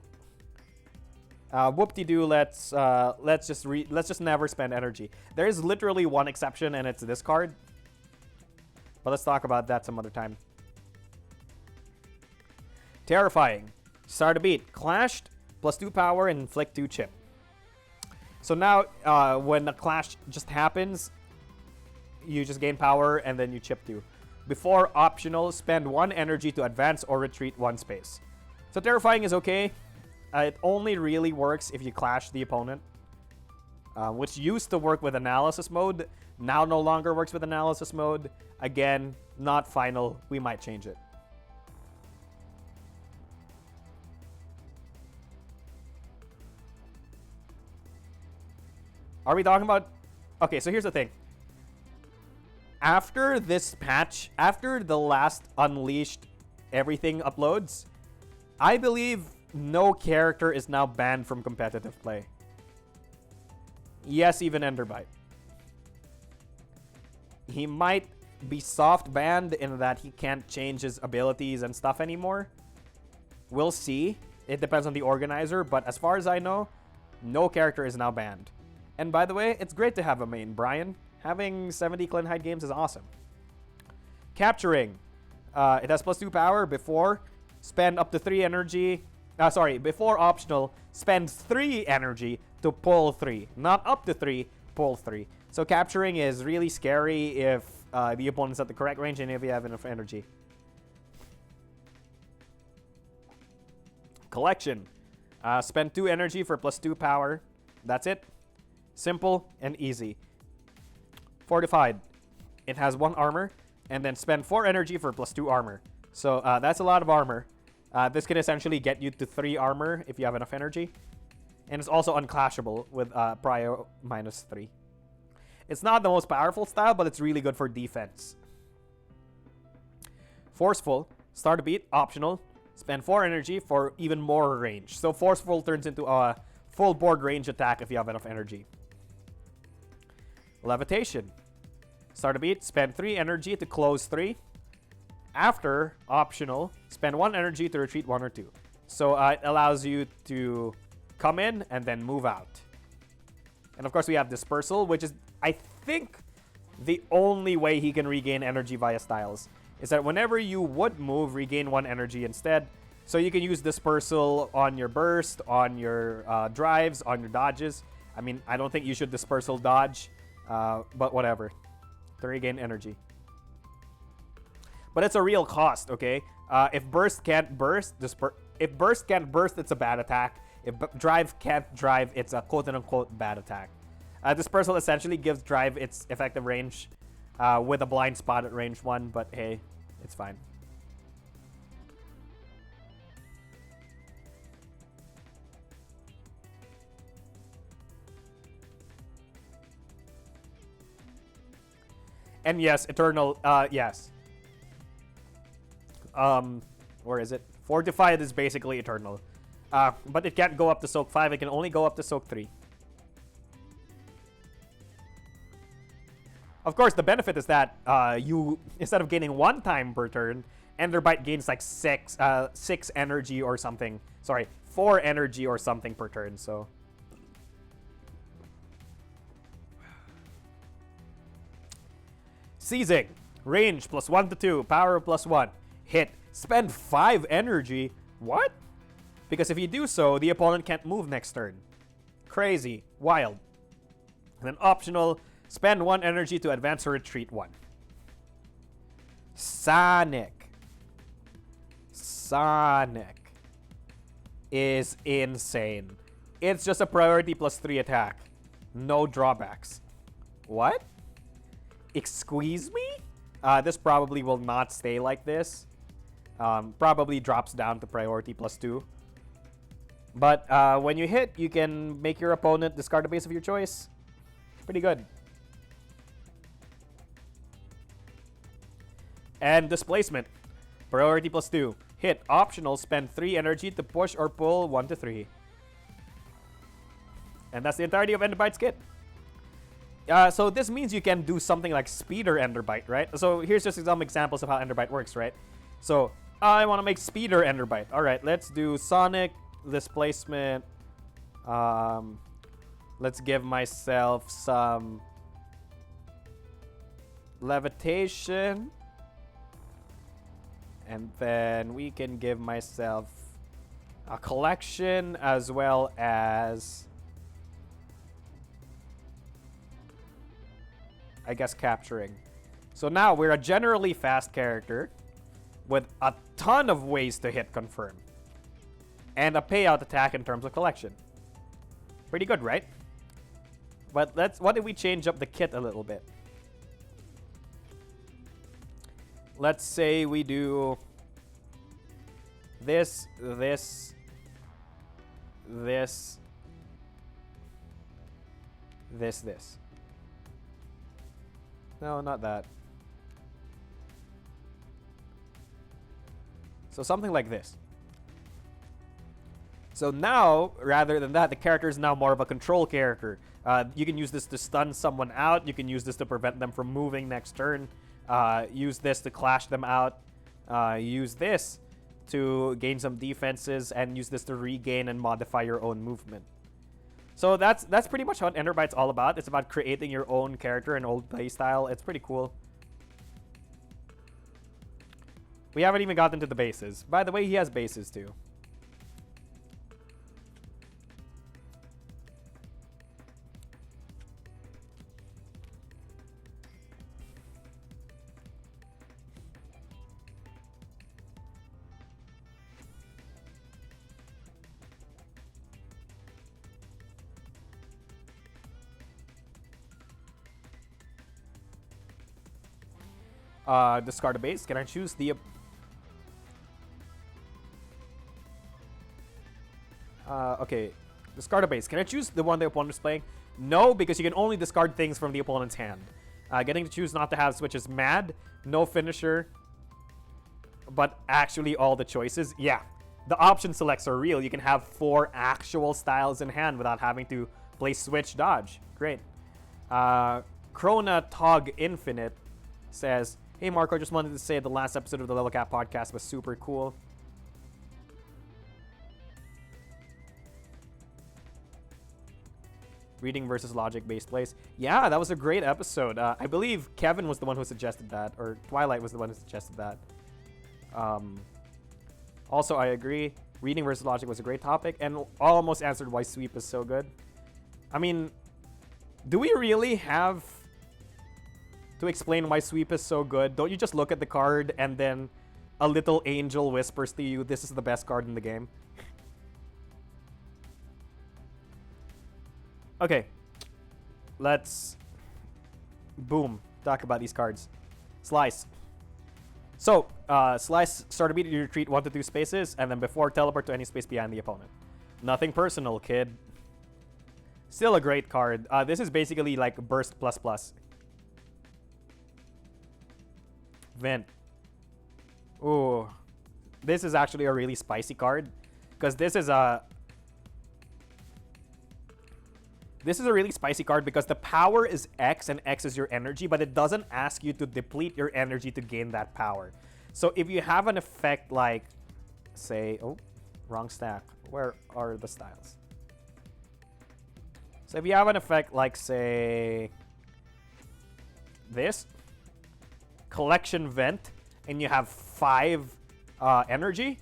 Whoop-de-doo. Let's just never spend energy. There is literally one exception, and it's this card. But let's talk about that some other time. Terrifying. Start a beat. Clashed, +2 power, and inflict 2 chip. So now, when the clash just happens, you just gain power, and then you chip 2. Before optional, spend 1 energy to advance or retreat 1 space. So Terrifying is okay. It only really works if you clash the opponent, which used to work with analysis mode. Now no longer works with analysis mode. Again, not final. We might change it. Are we talking about... Okay, so here's the thing. After this patch, after the last Unleashed everything uploads, I believe no character is now banned from competitive play. Yes, even Enderbite. He might be soft banned in that he can't change his abilities and stuff anymore. We'll see. It depends on the organizer, but as far as I know, no character is now banned. And by the way, it's great to have a main, Brian. Having 70 clean hide games is awesome. Capturing. It has +2 power. Before, spend up to 3 energy. Before optional, spend 3 energy to pull 3. Not up to 3, pull 3. So capturing is really scary if the opponent's at the correct range and if you have enough energy. Collection. Spend 2 energy for +2 power. That's it. Simple and easy. Fortified. It has 1 armor. And then spend 4 energy for +2 armor. So that's a lot of armor. This can essentially get you to 3 armor if you have enough energy. And it's also unclashable with prio -3. It's not the most powerful style, but it's really good for defense. Forceful. Start a beat. Optional. Spend 4 energy for even more range. So Forceful turns into a full board range attack if you have enough energy. Levitation. Start a beat. Spend 3 energy to close 3. After, optional, spend 1 energy to retreat 1 or 2. So it allows you to come in and then move out. And of course we have Dispersal, which is, I think, the only way he can regain energy via styles. Is that whenever you would move, regain 1 energy instead. So you can use Dispersal on your burst, on your drives, on your dodges. I mean, I don't think you should Dispersal dodge, but whatever. To regain energy. But it's a real cost, okay? If burst can't burst, it's a bad attack. If drive can't drive, it's a quote-unquote bad attack. Dispersal essentially gives drive its effective range with a blind spot at range 1, but hey, it's fine. And yes, Eternal, yes. Where is it? Fortified is basically Eternal. But it can't go up to Soak 5, it can only go up to Soak 3. Of course, the benefit is that you, instead of gaining 1 time per turn, Enderbite gains like 6 energy or something. Sorry, 4 energy or something per turn, so... Seizing. Range +1 to 2. Power +1. Hit. Spend 5 energy. What? Because if you do so, the opponent can't move next turn. Crazy. Wild. And then optional. Spend 1 energy to advance or retreat 1. Sonic. Sonic is insane. It's just a priority +3 attack. No drawbacks. What? Excuse me? This probably will not stay like this. Probably drops down to priority +2. But when you hit, you can make your opponent discard a base of your choice. Pretty good. And displacement. Priority +2. Hit. Optional. Spend 3 energy to push or pull 1 to 3. And that's the entirety of Enderbite's kit. So this means you can do something like Speeder Enderbite, right? So here's just some examples of how Enderbite works, right? So I want to make Speeder Enderbite. All right, let's do Sonic, Displacement. Let's give myself some Levitation. And then we can give myself a Collection as well as... I guess Capturing. So now we're a generally fast character with a ton of ways to hit confirm. And a payout attack in terms of Collection. Pretty good, right? But what if we change up the kit a little bit? Let's say we do this. No, not that. So something like this. So now, rather than that, the character is now more of a control character. You can use this to stun someone out. You can use this to prevent them from moving next turn. Use this to clash them out. Use this to gain some defenses, and use this to regain and modify your own movement. So that's pretty much what Enderbyte's all about. It's about creating your own character and old playstyle. It's pretty cool. We haven't even gotten to the bases. By the way, he has bases too. Discard a base. Can I choose the... okay. Discard a base. Can I choose the one the opponent is playing? No, because you can only discard things from the opponent's hand. Getting to choose not to have switch is mad. No finisher. But actually all the choices. Yeah. The option selects are real. You can have 4 actual styles in hand without having to play switch dodge. Great. Krona Tog Infinite says, hey Marco, just wanted to say the last episode of the Level Cap podcast was super cool. Reading versus logic based plays. Yeah, that was a great episode. I believe Kevin was the one who suggested that, or Twilight was the one who suggested that. Also, I agree. Reading versus logic was a great topic and almost answered why sweep is so good. I mean, do we really have to explain why sweep is so good? Don't you just look at the card and then a little angel whispers to you, this is the best card in the game? Okay. Let's... boom. Talk about these cards. Slice. So, Slice, start immediately, retreat 1 to 2 spaces, and then before teleport to any space behind the opponent. Nothing personal, kid. Still a great card. This is basically like Burst++. Vent. Ooh. This is actually a really spicy card. Because this is a really spicy card because the power is X and X is your energy, but it doesn't ask you to deplete your energy to gain that power. So if you have an effect like, say, oh, wrong stack. Where are the styles? So if you have an effect like, say, this, Collection Vent, and you have 5 energy,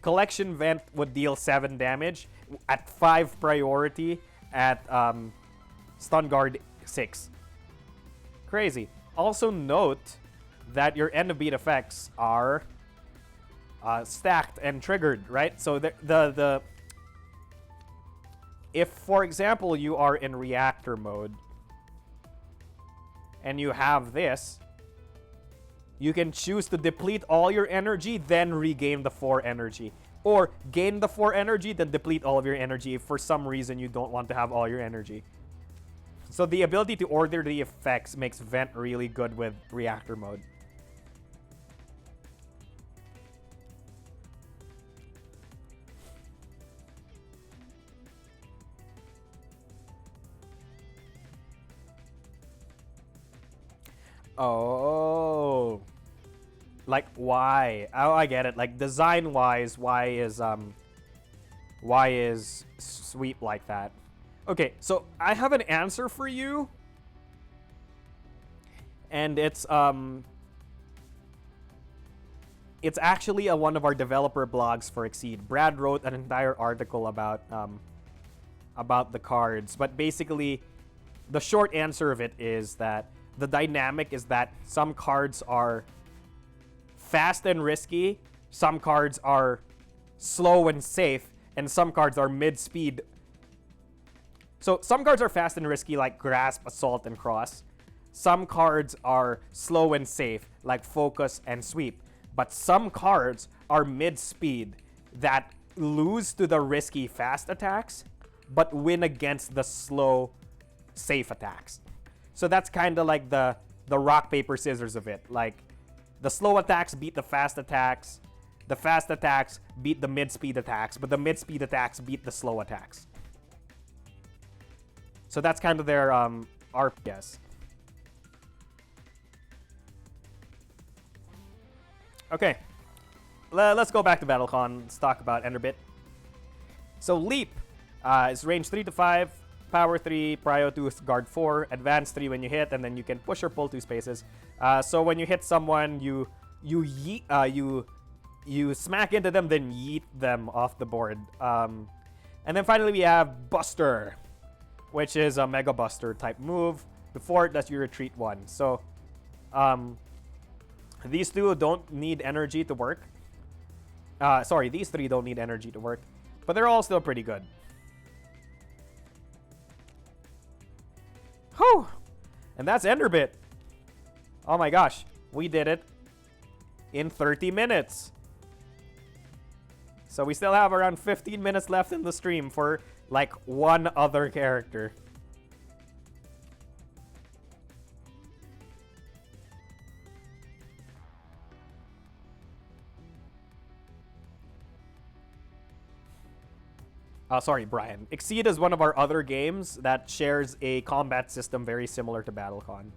Collection Vent would deal 7 damage at 5 priority at Stun Guard 6. Crazy. Also note that your end of beat effects are stacked and triggered, right? So if, for example, you are in reactor mode and you have this, you can choose to deplete all your energy, then regain the 4 energy. Or gain the 4 energy, then deplete all of your energy if for some reason you don't want to have all your energy. So the ability to order the effects makes Vent really good with reactor mode. Oh, like why? Oh, I get it. Like design wise, why is sweep like that? Okay, so I have an answer for you, and it's actually one of our developer blogs for Exceed. Brad wrote an entire article about the cards, but basically the short answer of it is that the dynamic is that some cards are fast and risky, some cards are slow and safe, and some cards are mid-speed. So some cards are fast and risky like Grasp, Assault, and Cross. Some cards are slow and safe like Focus and Sweep. But some cards are mid-speed that lose to the risky fast attacks but win against the slow safe attacks. So that's kind of like the rock, paper, scissors of it. Like, the slow attacks beat the fast attacks. The fast attacks beat the mid-speed attacks, but the mid-speed attacks beat the slow attacks. So that's kind of their RPS. Okay, let's go back to BattleCon. Let's talk about Enderbit. So Leap is range 3 to 5, power 3, prio 2, guard 4, advance 3 when you hit, and then you can push or pull 2 spaces. So when you hit someone, you smack into them, then yeet them off the board. And then finally we have Buster, which is a Mega Buster type move. Before it lets you retreat 1. So these two don't need energy to work. Sorry, these three don't need energy to work. But they're all still pretty good. Whew! And that's Enderbit. Oh my gosh. We did it in 30 minutes. So we still have around 15 minutes left in the stream for like one other character. Sorry, Brian. Exceed is one of our other games that shares a combat system very similar to BattleCon.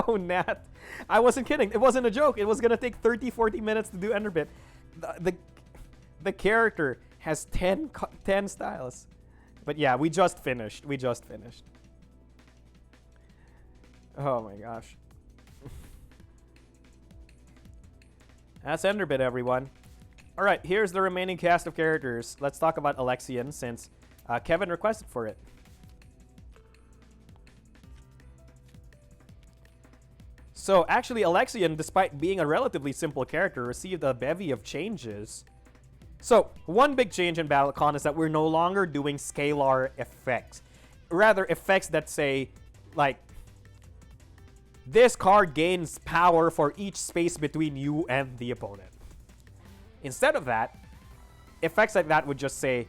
Oh, Nat. I wasn't kidding. It wasn't a joke. It was going to take 30-40 minutes to do Enderbit. The character has 10 styles. But yeah, we just finished. Oh my gosh. That's Enderbit, everyone. Alright, here's the remaining cast of characters. Let's talk about Alexian, since Kevin requested for it. So, actually, Alexian, despite being a relatively simple character, received a bevy of changes. So, one big change in BattleCon is that we're no longer doing scalar effects. Rather, effects that say, like, this card gains power for each space between you and the opponent. Instead of that, effects like that would just say,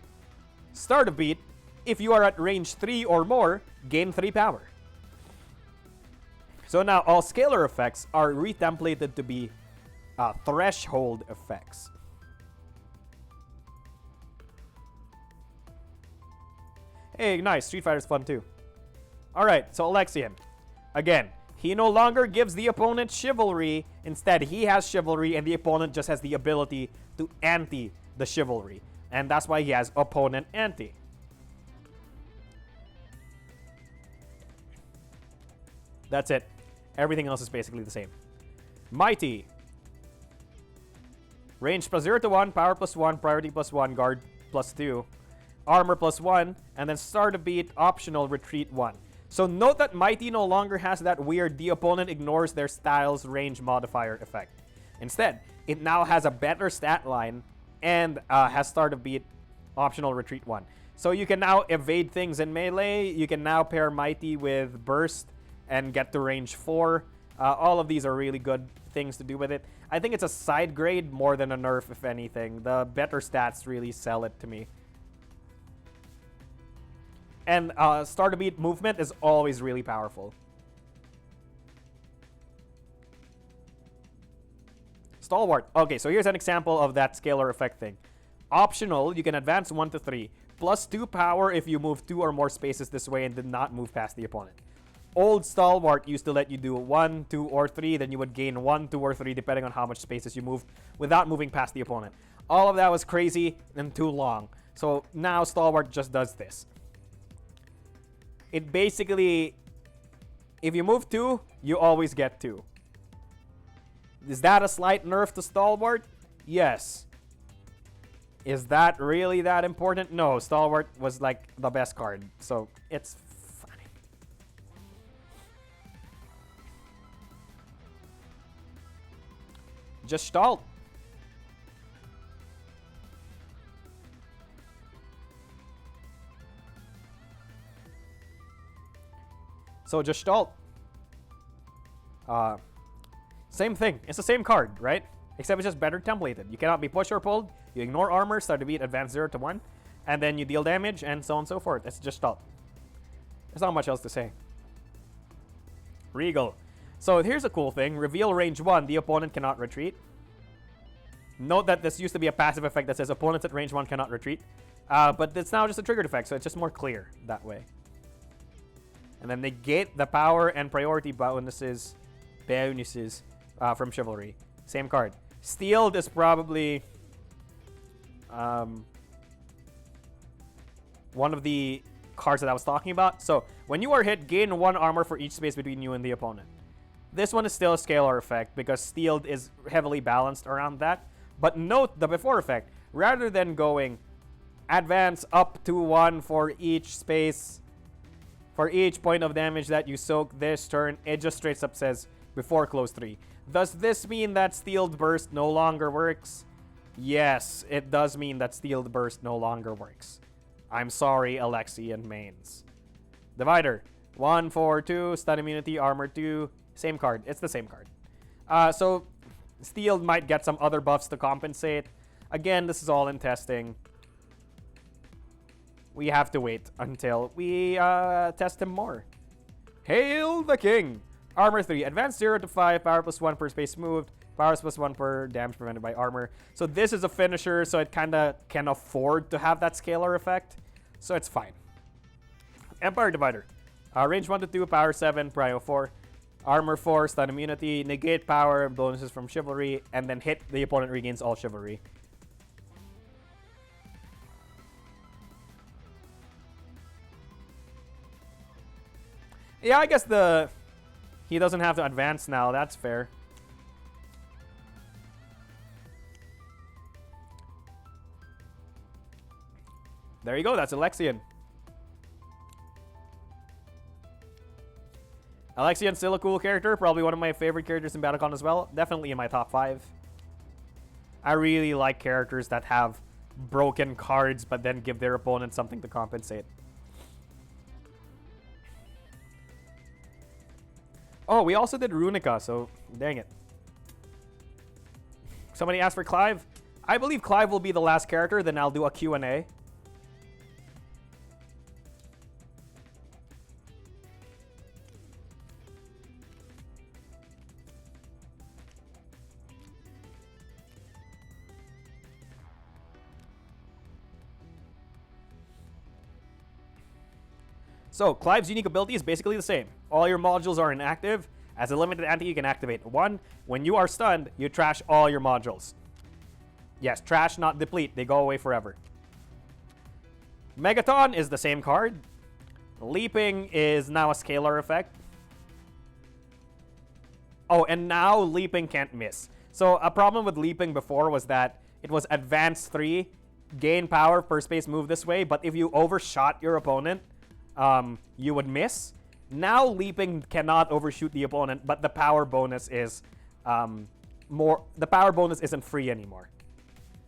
start a beat, if you are at range 3 or more, gain 3 power. So now all scalar effects are retemplated to be threshold effects. Hey, nice. Street Fighter's fun too. Alright, so Alexian. Again, he no longer gives the opponent chivalry. Instead, he has chivalry, and the opponent just has the ability to anti the chivalry. And that's why he has opponent anti. That's it. Everything else is basically the same. Mighty. Range plus 0 to 1, power plus 1, priority plus 1, guard plus 2, armor plus 1, and then start a beat, optional, retreat 1. So note that Mighty no longer has that weird the opponent ignores their style's range modifier effect. Instead, it now has a better stat line and has start of beat, optional, retreat 1. So you can now evade things in melee. You can now pair Mighty with burst and get to range 4. All of these are really good things to do with it. I think it's a side grade more than a nerf, if anything. The better stats really sell it to me. And start to beat movement is always really powerful. Stalwart. Okay, so here's an example of that scalar effect thing. Optional, you can advance 1 to 3. Plus 2 power if you move 2 or more spaces this way and did not move past the opponent. Old Stalwart used to let you do 1, 2, or 3. Then you would gain 1, 2, or 3 depending on how much spaces you moved without moving past the opponent. All of that was crazy and too long. So now Stalwart just does this. It basically, if you move 2, you always get 2. Is that a slight nerf to Stalwart? Yes. Is that really that important? No, Stalwart was like the best card, so it's funny. Gestalt. So Gestalt. Same thing. It's the same card, right? Except it's just better templated. You cannot be pushed or pulled. You ignore armor, start to beat, advance 0 to 1. And then you deal damage, and so on and so forth. It's Gestalt. There's not much else to say. Regal. So here's a cool thing. Reveal range 1. The opponent cannot retreat. Note that this used to be a passive effect that says opponents at range 1 cannot retreat. But it's now just a triggered effect, so it's just more clear that way. And then negate the power and priority bonuses from Chivalry. Same card. Steeled is probably one of the cards that I was talking about. So when you are hit, gain 1 armor for each space between you and the opponent. This one is still a scalar effect because Steeled is heavily balanced around that. But note the before effect. Rather than going advance up to 1 for each space, for each point of damage that you soak this turn, it just straight up says before close 3. Does this mean that Steeled Burst no longer works? Yes, it does mean that Steeled Burst no longer works. I'm sorry, Alexian mains. Divider. 1, 4, 2, stun immunity, armor 2. Same card. It's the same card. So Steeled might get some other buffs to compensate. Again, this is all in testing. We have to wait until we test him more. Hail the King! Armor 3. Advance 0 to 5. Power plus 1 per space moved. Powers plus 1 per damage prevented by armor. So this is a finisher, so it kind of can afford to have that scalar effect. So it's fine. Empire Divider. Range 1 to 2. Power 7. Prio 4. Armor 4. Stun immunity. Negate power. Bonuses from Chivalry. And then hit. The opponent regains all Chivalry. Yeah, I guess he doesn't have to advance now. That's fair. There you go. That's Alexian. Alexian's still a cool character. Probably one of my favorite characters in BattleCON as well. Definitely in my top 5. I really like characters that have broken cards but then give their opponent something to compensate. Oh, we also did Runica, so dang it. Somebody asked for Clive. I believe Clive will be the last character, then I'll do a Q&A. So, Clive's unique ability is basically the same. All your modules are inactive. As a limited ante, you can activate 1. When you are stunned, you trash all your modules. Yes, trash, not deplete. They go away forever. Megaton is the same card. Leaping is now a scalar effect. Oh, and now Leaping can't miss. So, a problem with Leaping before was that it was advance 3, gain power per space move this way, but if you overshot your opponent, you would miss. Now Leaping cannot overshoot the opponent, but the power bonus is the power bonus isn't free anymore.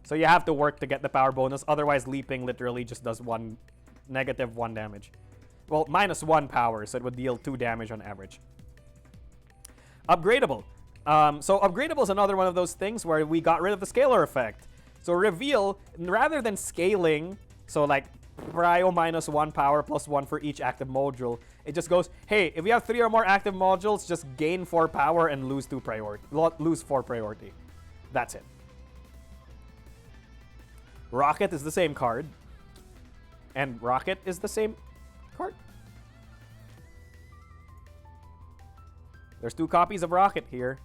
So you have to work to get the power bonus. Otherwise, Leaping literally just does negative 1 damage. Well, minus 1 power, so it would deal 2 damage on average. Upgradable. So Upgradable is another one of those things where we got rid of the scalar effect. So Reveal, rather than scaling, so like Prio minus 1 power plus 1 for each active module, it just goes, hey, if you have 3 or more active modules, just gain 4 power and lose 4 priority. That's it. Rocket is the same card. And Rocket is the same card. There's 2 copies of Rocket here.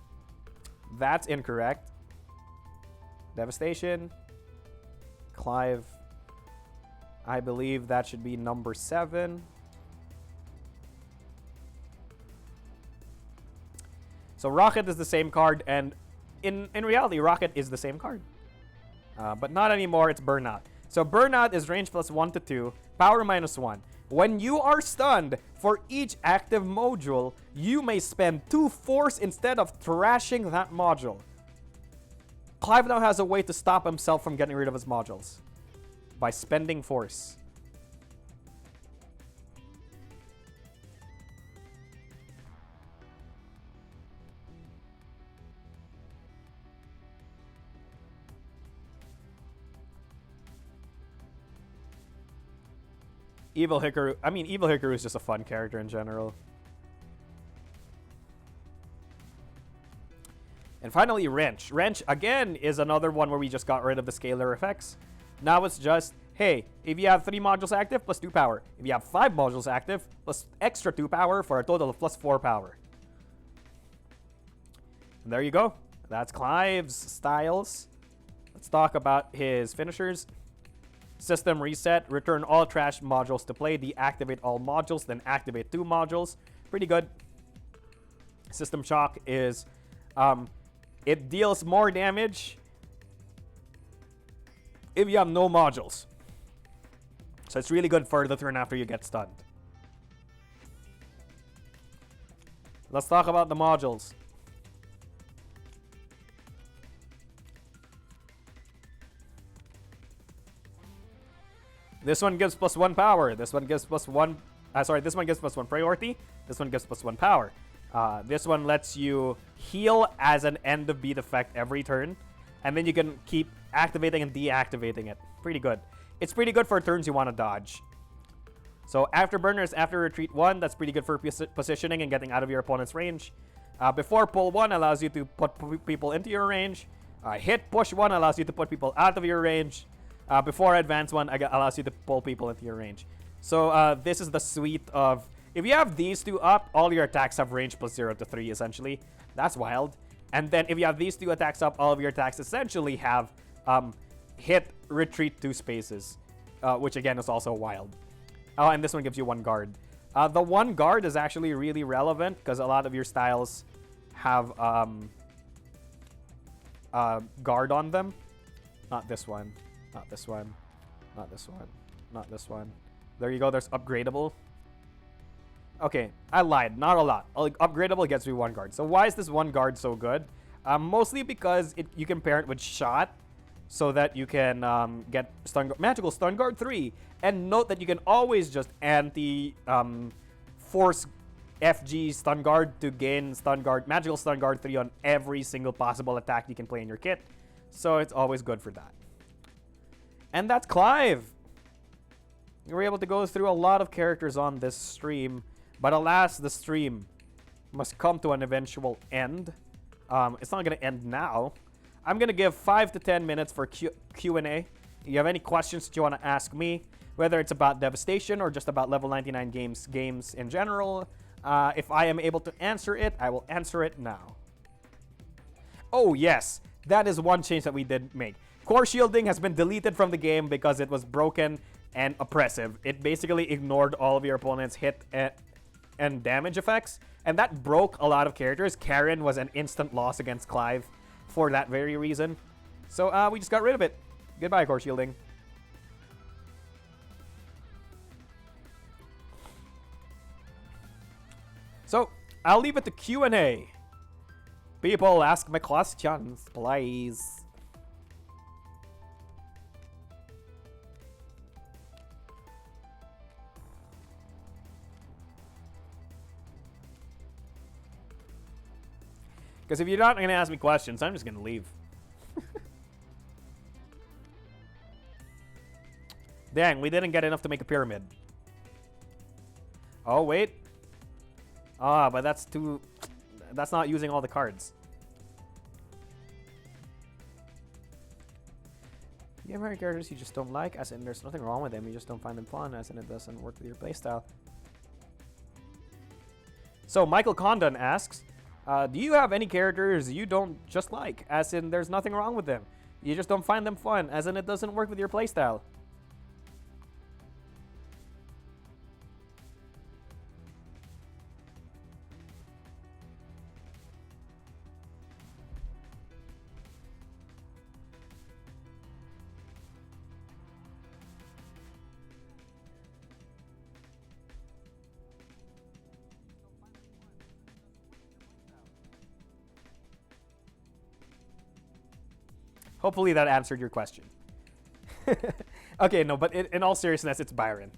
That's incorrect. Devastation. Clive. I believe that should be number 7. So Rocket is the same card, and in reality, Rocket is the same card. But not anymore, it's Burnout. So Burnout is range plus 1 to 2, power minus 1. When you are stunned, for each active module, you may spend 2 force instead of thrashing that module. Clive now has a way to stop himself from getting rid of his modules. By spending force. Evil Hikaru. I mean, Evil Hikaru is just a fun character in general. And finally, Wrench. Wrench, again, is another one where we just got rid of the scalar effects. Now it's just, hey, if you have 3 modules active, plus 2 power. If you have 5 modules active, plus extra 2 power for a total of plus 4 power. And there you go. That's Clive's styles. Let's talk about his finishers. System reset. Return all trash modules to play. Deactivate all modules, then activate 2 modules. Pretty good. System shock is... it deals more damage if you have no modules. So it's really good for the turn after you get stunned. Let's talk about the modules. This one gives plus 1 power. This one gives plus 1... this one gives plus 1 priority. This one gives plus 1 power. This one lets you heal as an end of beat effect every turn. And then you can keep activating and deactivating it. Pretty good. It's pretty good for turns you want to dodge. So Afterburners after retreat 1, that's pretty good for positioning and getting out of your opponent's range. Before pull 1 allows you to put people into your range. Hit push 1 allows you to put people out of your range. Before advance 1 allows you to pull people into your range. So this is the suite of... If you have these 2 up, all your attacks have range plus 0 to 3, essentially. That's wild. And then if you have these 2 attacks up, all of your attacks essentially have hit, retreat 2 spaces, which again is also wild. Oh, and this one gives you 1 guard. The 1 guard is actually really relevant because a lot of your styles have guard on them. Not this one. Not this one. Not this one. Not this one. There you go. There's upgradable. Okay, I lied. Not a lot. Upgradable gets me 1 guard. So why is this 1 guard so good? Mostly because you can pair it with shot so that you can get magical stun guard 3. And note that you can always just force FG stun guard to gain magical stun guard 3 on every single possible attack you can play in your kit. So it's always good for that. And that's Clive. We were able to go through a lot of characters on this stream. But alas, the stream must come to an eventual end. It's not going to end now. I'm going to give 5 to 10 minutes for Q&A. If you have any questions that you want to ask me, whether it's about Devastation or just about level 99 games in general, if I am able to answer it, I will answer it now. Oh, yes. That is one change that we did make. Core shielding has been deleted from the game because it was broken and oppressive. It basically ignored all of your opponent's hit and damage effects, and that broke a lot of characters. Karen was an instant loss against Clive for that very reason. So we just got rid of it. Goodbye, core shielding. So I'll leave it to Q&A. People ask me questions, please. Because if you're not going to ask me questions, I'm just going to leave. Dang, we didn't get enough to make a pyramid. Oh, wait. Ah, but that's too... That's not using all the cards. You have characters you just don't like, as in there's nothing wrong with them, you just don't find them fun, as in it doesn't work with your playstyle. So Michael Condon asks, do you have any characters you don't just like, as in there's nothing wrong with them, you just don't find them fun, as in it doesn't work with your playstyle? Hopefully that answered your question. Okay, no, but in all seriousness, it's Byron.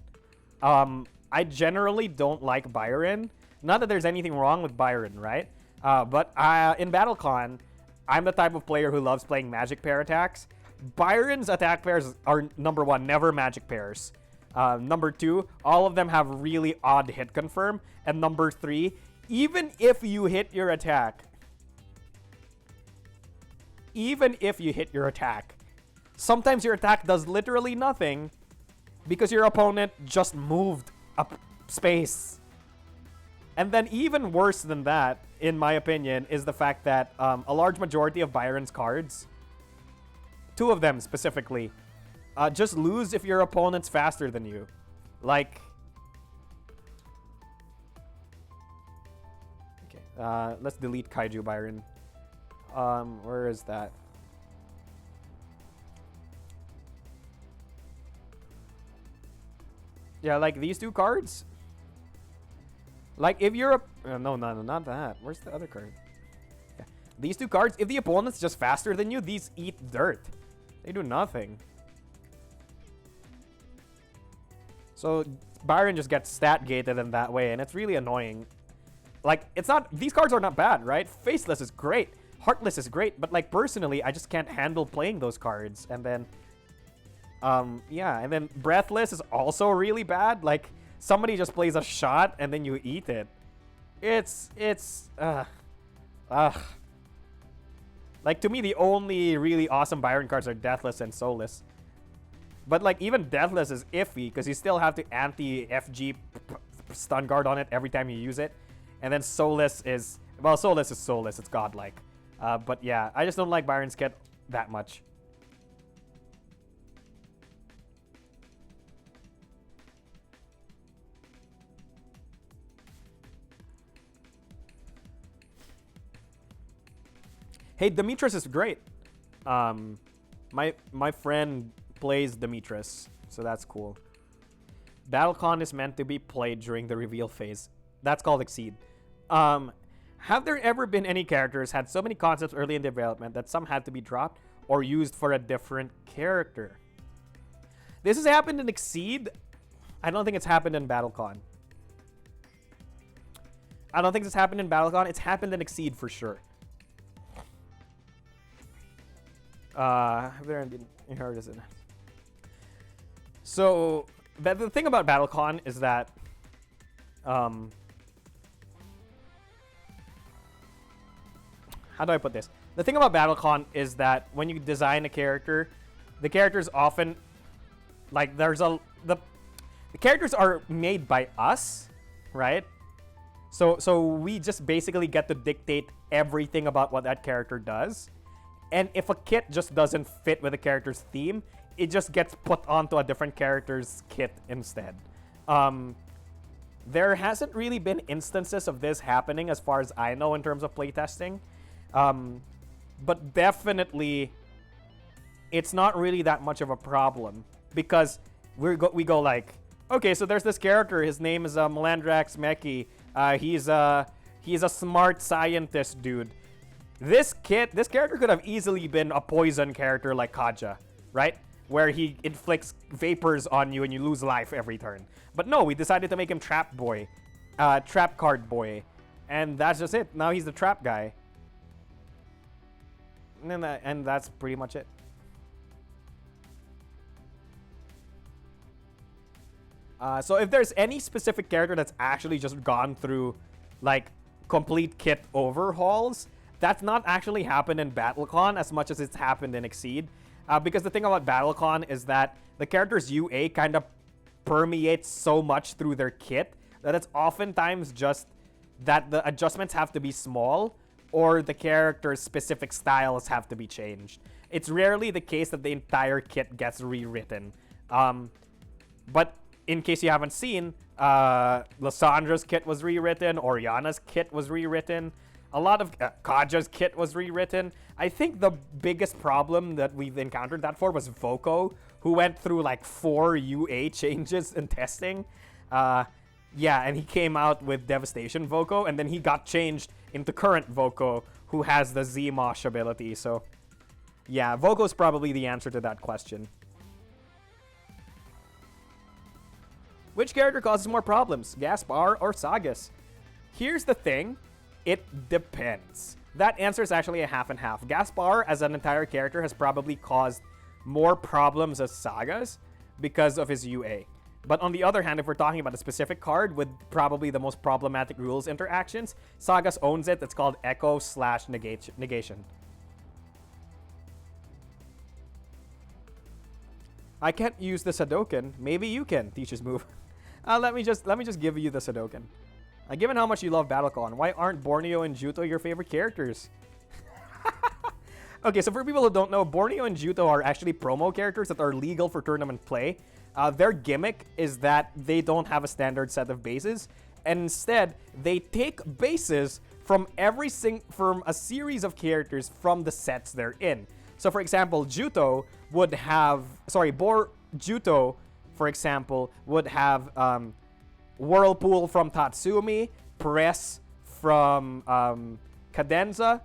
I generally don't like Byron. Not that there's anything wrong with Byron, right? But in BattleCon, I'm the type of player who loves playing magic pair attacks. Byron's attack pairs are, number 1, never magic pairs. Number 2, all of them have really odd hit confirm. And number 3, even if you hit your attack, even if you hit your attack, sometimes your attack does literally nothing because your opponent just moved up space. And then even worse than that, in my opinion, is the fact that a large majority of Byron's cards, 2 of them specifically, just lose if your opponent's faster than you. Like... Okay, let's delete Kaiju Byron. Where is that? Yeah, like these 2 cards. Like if you're a... no, not that. Where's the other card? Yeah. These 2 cards, if the opponent's just faster than you, these eat dirt. They do nothing. So Byron just gets stat gated in that way, and it's really annoying. Like, it's not... These cards are not bad, right? Faceless is great. Heartless is great. But, like, personally, I just can't handle playing those cards. And then... yeah, and then Breathless is also really bad. Like, somebody just plays a shot, and then you eat it. Like, to me, the only really awesome Byron cards are Deathless and Soulless. But, like, even Deathless is iffy, because you still have to anti-FG stun guard on it every time you use it. And then Soulless is... Well, Soulless is Soulless. It's godlike. But, yeah, I just don't like Byron's kit that much. Hey, Demetrius is great. My friend plays Demetrius, so that's cool. BattleCON is meant to be played during the reveal phase. That's called Exceed. Have there ever been any characters had so many concepts early in development that some had to be dropped or used for a different character? This has happened in Exceed. I don't think it's happened in BattleCON. I don't think it's happened in BattleCON. It's happened in Exceed for sure. So, but the thing about BattleCon is that, how do I put this? The thing about BattleCon is that when you design a character, the characters often, like, the characters are made by us, right? So we just basically get to dictate everything about what that character does. And if a kit just doesn't fit with the character's theme, it just gets put onto a different character's kit instead. There hasn't really been instances of this happening as far as I know in terms of playtesting. But definitely, it's not really that much of a problem. Because we go like, okay, so there's this character. His name is Milland Rex Meki. He's a smart scientist dude. This character could have easily been a poison character like Kaja, right? Where he inflicts vapors on you and you lose life every turn. But no, we decided to make him Trap Boy. Trap Card Boy. And that's just it. Now he's the Trap Guy. And that's pretty much it. So if there's any specific character that's actually just gone through, like, complete kit overhauls, that's not actually happened in BattleCon as much as it's happened in Exceed. Because the thing about BattleCon is that the character's UA kind of permeates so much through their kit that it's oftentimes just that the adjustments have to be small or the character's specific styles have to be changed. It's rarely the case that the entire kit gets rewritten. But in case you haven't seen, Lissandra's kit was rewritten, Orianna's kit was rewritten. A lot of Kaja's kit was rewritten. I think the biggest problem that we've encountered that for was Voco, who went through like 4 UA changes in testing. Yeah, and he came out with Devastation Voco, and then he got changed into current Voco, who has the Z-Mosh ability. So, yeah, Voco's probably the answer to that question. Which character causes more problems, Gaspar or Sagas? Here's the thing. It depends. That answer is actually a half and half. Gaspar, as an entire character, has probably caused more problems as Sagas because of his UA. But on the other hand, if we're talking about a specific card with probably the most problematic rules interactions, Sagas owns it. It's called Echo/Negation. I can't use the Hadoken. Maybe you can. Teaches move. Let me just give you the Hadoken. Given how much you love BattleCon, why aren't Borneo and Juto your favorite characters? Okay, so for people who don't know, Borneo and Juto are actually promo characters that are legal for tournament play. Their gimmick is that they don't have a standard set of bases, and instead they take bases from from a series of characters from the sets they're in. So for example, Juto, for example, would have Whirlpool from Tatsumi, Press from Cadenza,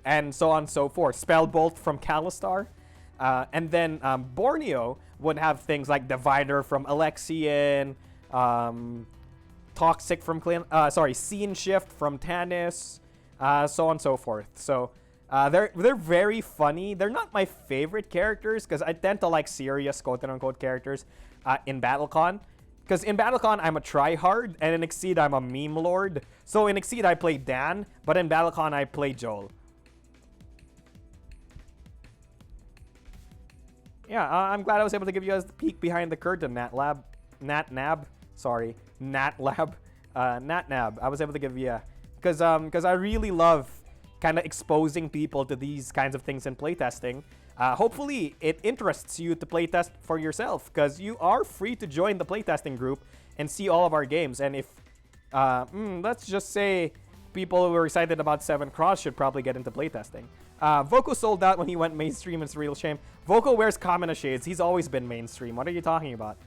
and so on and so forth. Spellbolt from Calistar. And then Borneo would have things like Diviner from Alexian, Toxic from Scene Shift from Tannis, so on and so forth. So they're very funny. They're not my favorite characters because I tend to like serious quote-unquote characters in BattleCon. Because in BattleCon, I'm a tryhard, and in Exceed, I'm a meme lord. So in Exceed, I play Dan, but in BattleCon, I play Joel. Yeah, I'm glad I was able to give you guys the peek behind the curtain, Natlab. Natlab. I was able to give you, because I really love kind of exposing people to these kinds of things in playtesting. Hopefully, it interests you to playtest for yourself, because you are free to join the playtesting group and see all of our games. And if, let's just say, people who are excited about 7 Cross should probably get into playtesting. Voco sold out when he went mainstream. It's a real shame. Voco wears Kamina shades. He's always been mainstream. What are you talking about?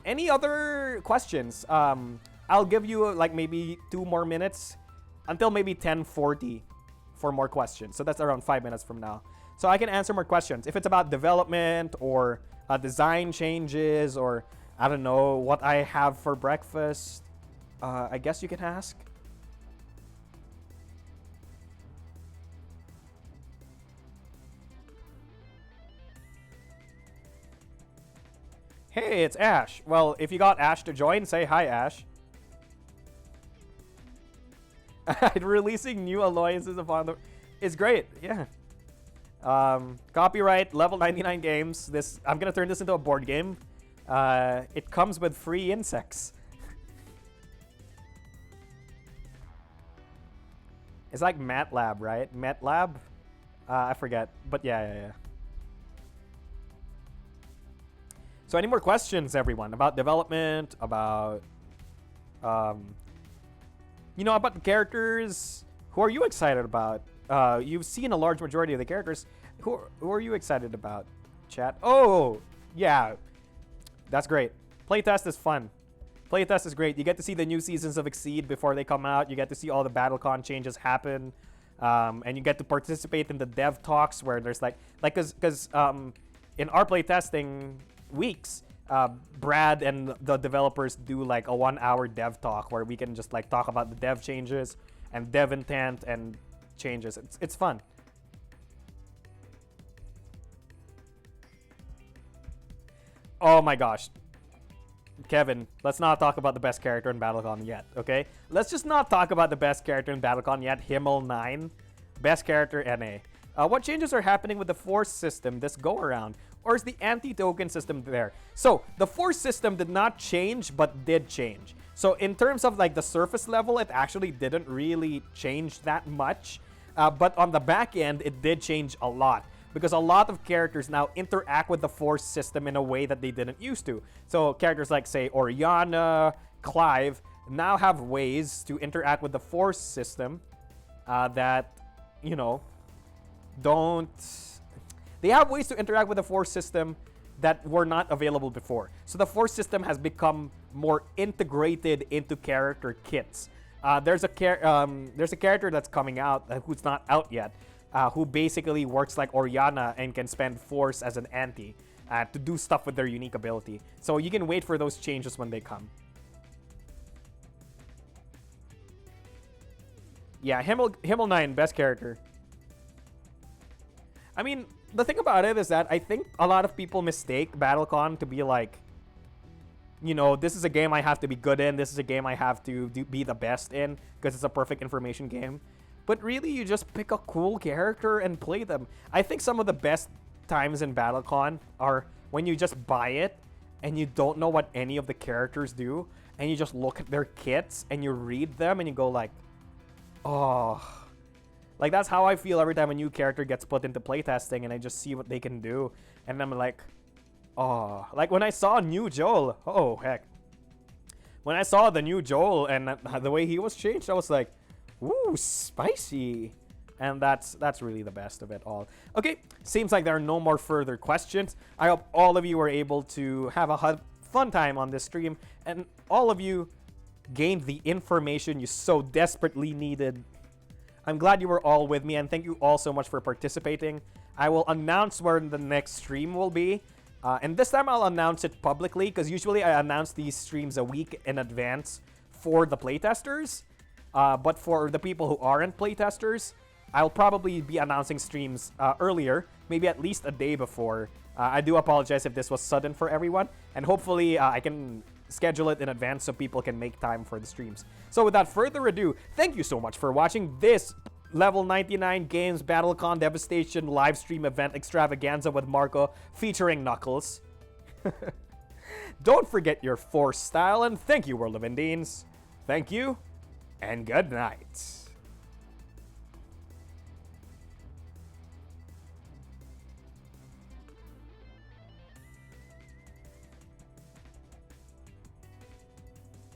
Any other questions? I'll give you like maybe 2 more minutes until maybe 10:40 for more questions. So that's around 5 minutes from now. So I can answer more questions. If it's about development or design changes or, I don't know, what I have for breakfast, I guess you can ask. Hey, it's Ash. Well, if you got Ash to join, say hi, Ash. Releasing new alliances upon the... It's great, yeah. Copyright, level 99 games. I'm gonna turn this into a board game. It comes with free insects. It's like MATLAB, right? MATLAB? I forget, but yeah. So any more questions, everyone, about development, about, about the characters? Who are you excited about? You've seen a large majority of the characters. Who are you excited about, chat? Oh, yeah. That's great. Playtest is fun. Playtest is great. You get to see the new seasons of Exceed before they come out. You get to see all the BattleCon changes happen. And you get to participate in the dev talks where there's because in our playtesting weeks, Brad and the developers do like a 1-hour dev talk where we can just like talk about the dev changes and dev intent and changes. It's fun. Oh my gosh. Kevin, let's not talk about the best character in BattleCon yet, okay? Let's just not talk about the best character in BattleCon yet. Himmel 9. Best character NA. What changes are happening with the force system this go around? Or is the anti-token system there? So, the force system did not change, but did change. So, in terms of like the surface level, it actually didn't really change that much. But on the back end, it did change a lot. Because a lot of characters now interact with the force system in a way that they didn't used to. So, characters like, say, Orianna, Clive, now have ways to interact with the force system that, they have ways to interact with the force system that were not available before. So the force system has become more integrated into character kits. There's a character that's coming out who's not out yet, who basically works like Orianna and can spend force as an anti to do stuff with their unique ability. So you can wait for those changes when they come. Yeah, Himmel 9, best character. I mean, the thing about it is that I think a lot of people mistake BattleCon to be like, this is a game I have to be good in. This is a game I have to be the best in because it's a perfect information game. But really, you just pick a cool character and play them. I think some of the best times in BattleCon are when you just buy it and you don't know what any of the characters do, and you just look at their kits and you read them and you go like, oh. Like, that's how I feel every time a new character gets put into playtesting and I just see what they can do. And I'm like, oh. Like, when I saw new Joel, oh, heck. When I saw the new Joel and the way he was changed, I was like, ooh, spicy. And that's really the best of it all. Okay, seems like there are no more further questions. I hope all of you were able to have a fun time on this stream, and all of you gained the information you so desperately needed. I'm glad you were all with me, and thank you all so much for participating. I will announce where the next stream will be. And this time I'll announce it publicly, because usually I announce these streams a week in advance for the playtesters. But for the people who aren't playtesters, I'll probably be announcing streams earlier, maybe at least a day before. I do apologize if this was sudden for everyone, and hopefully I can schedule it in advance so people can make time for the streams. So without further ado, thank you so much for watching this Level 99 Games BattleCon Devastation live stream event extravaganza with Marco featuring Knuckles. Don't forget your Force style, and thank you, World of Indians. Thank you, and good night.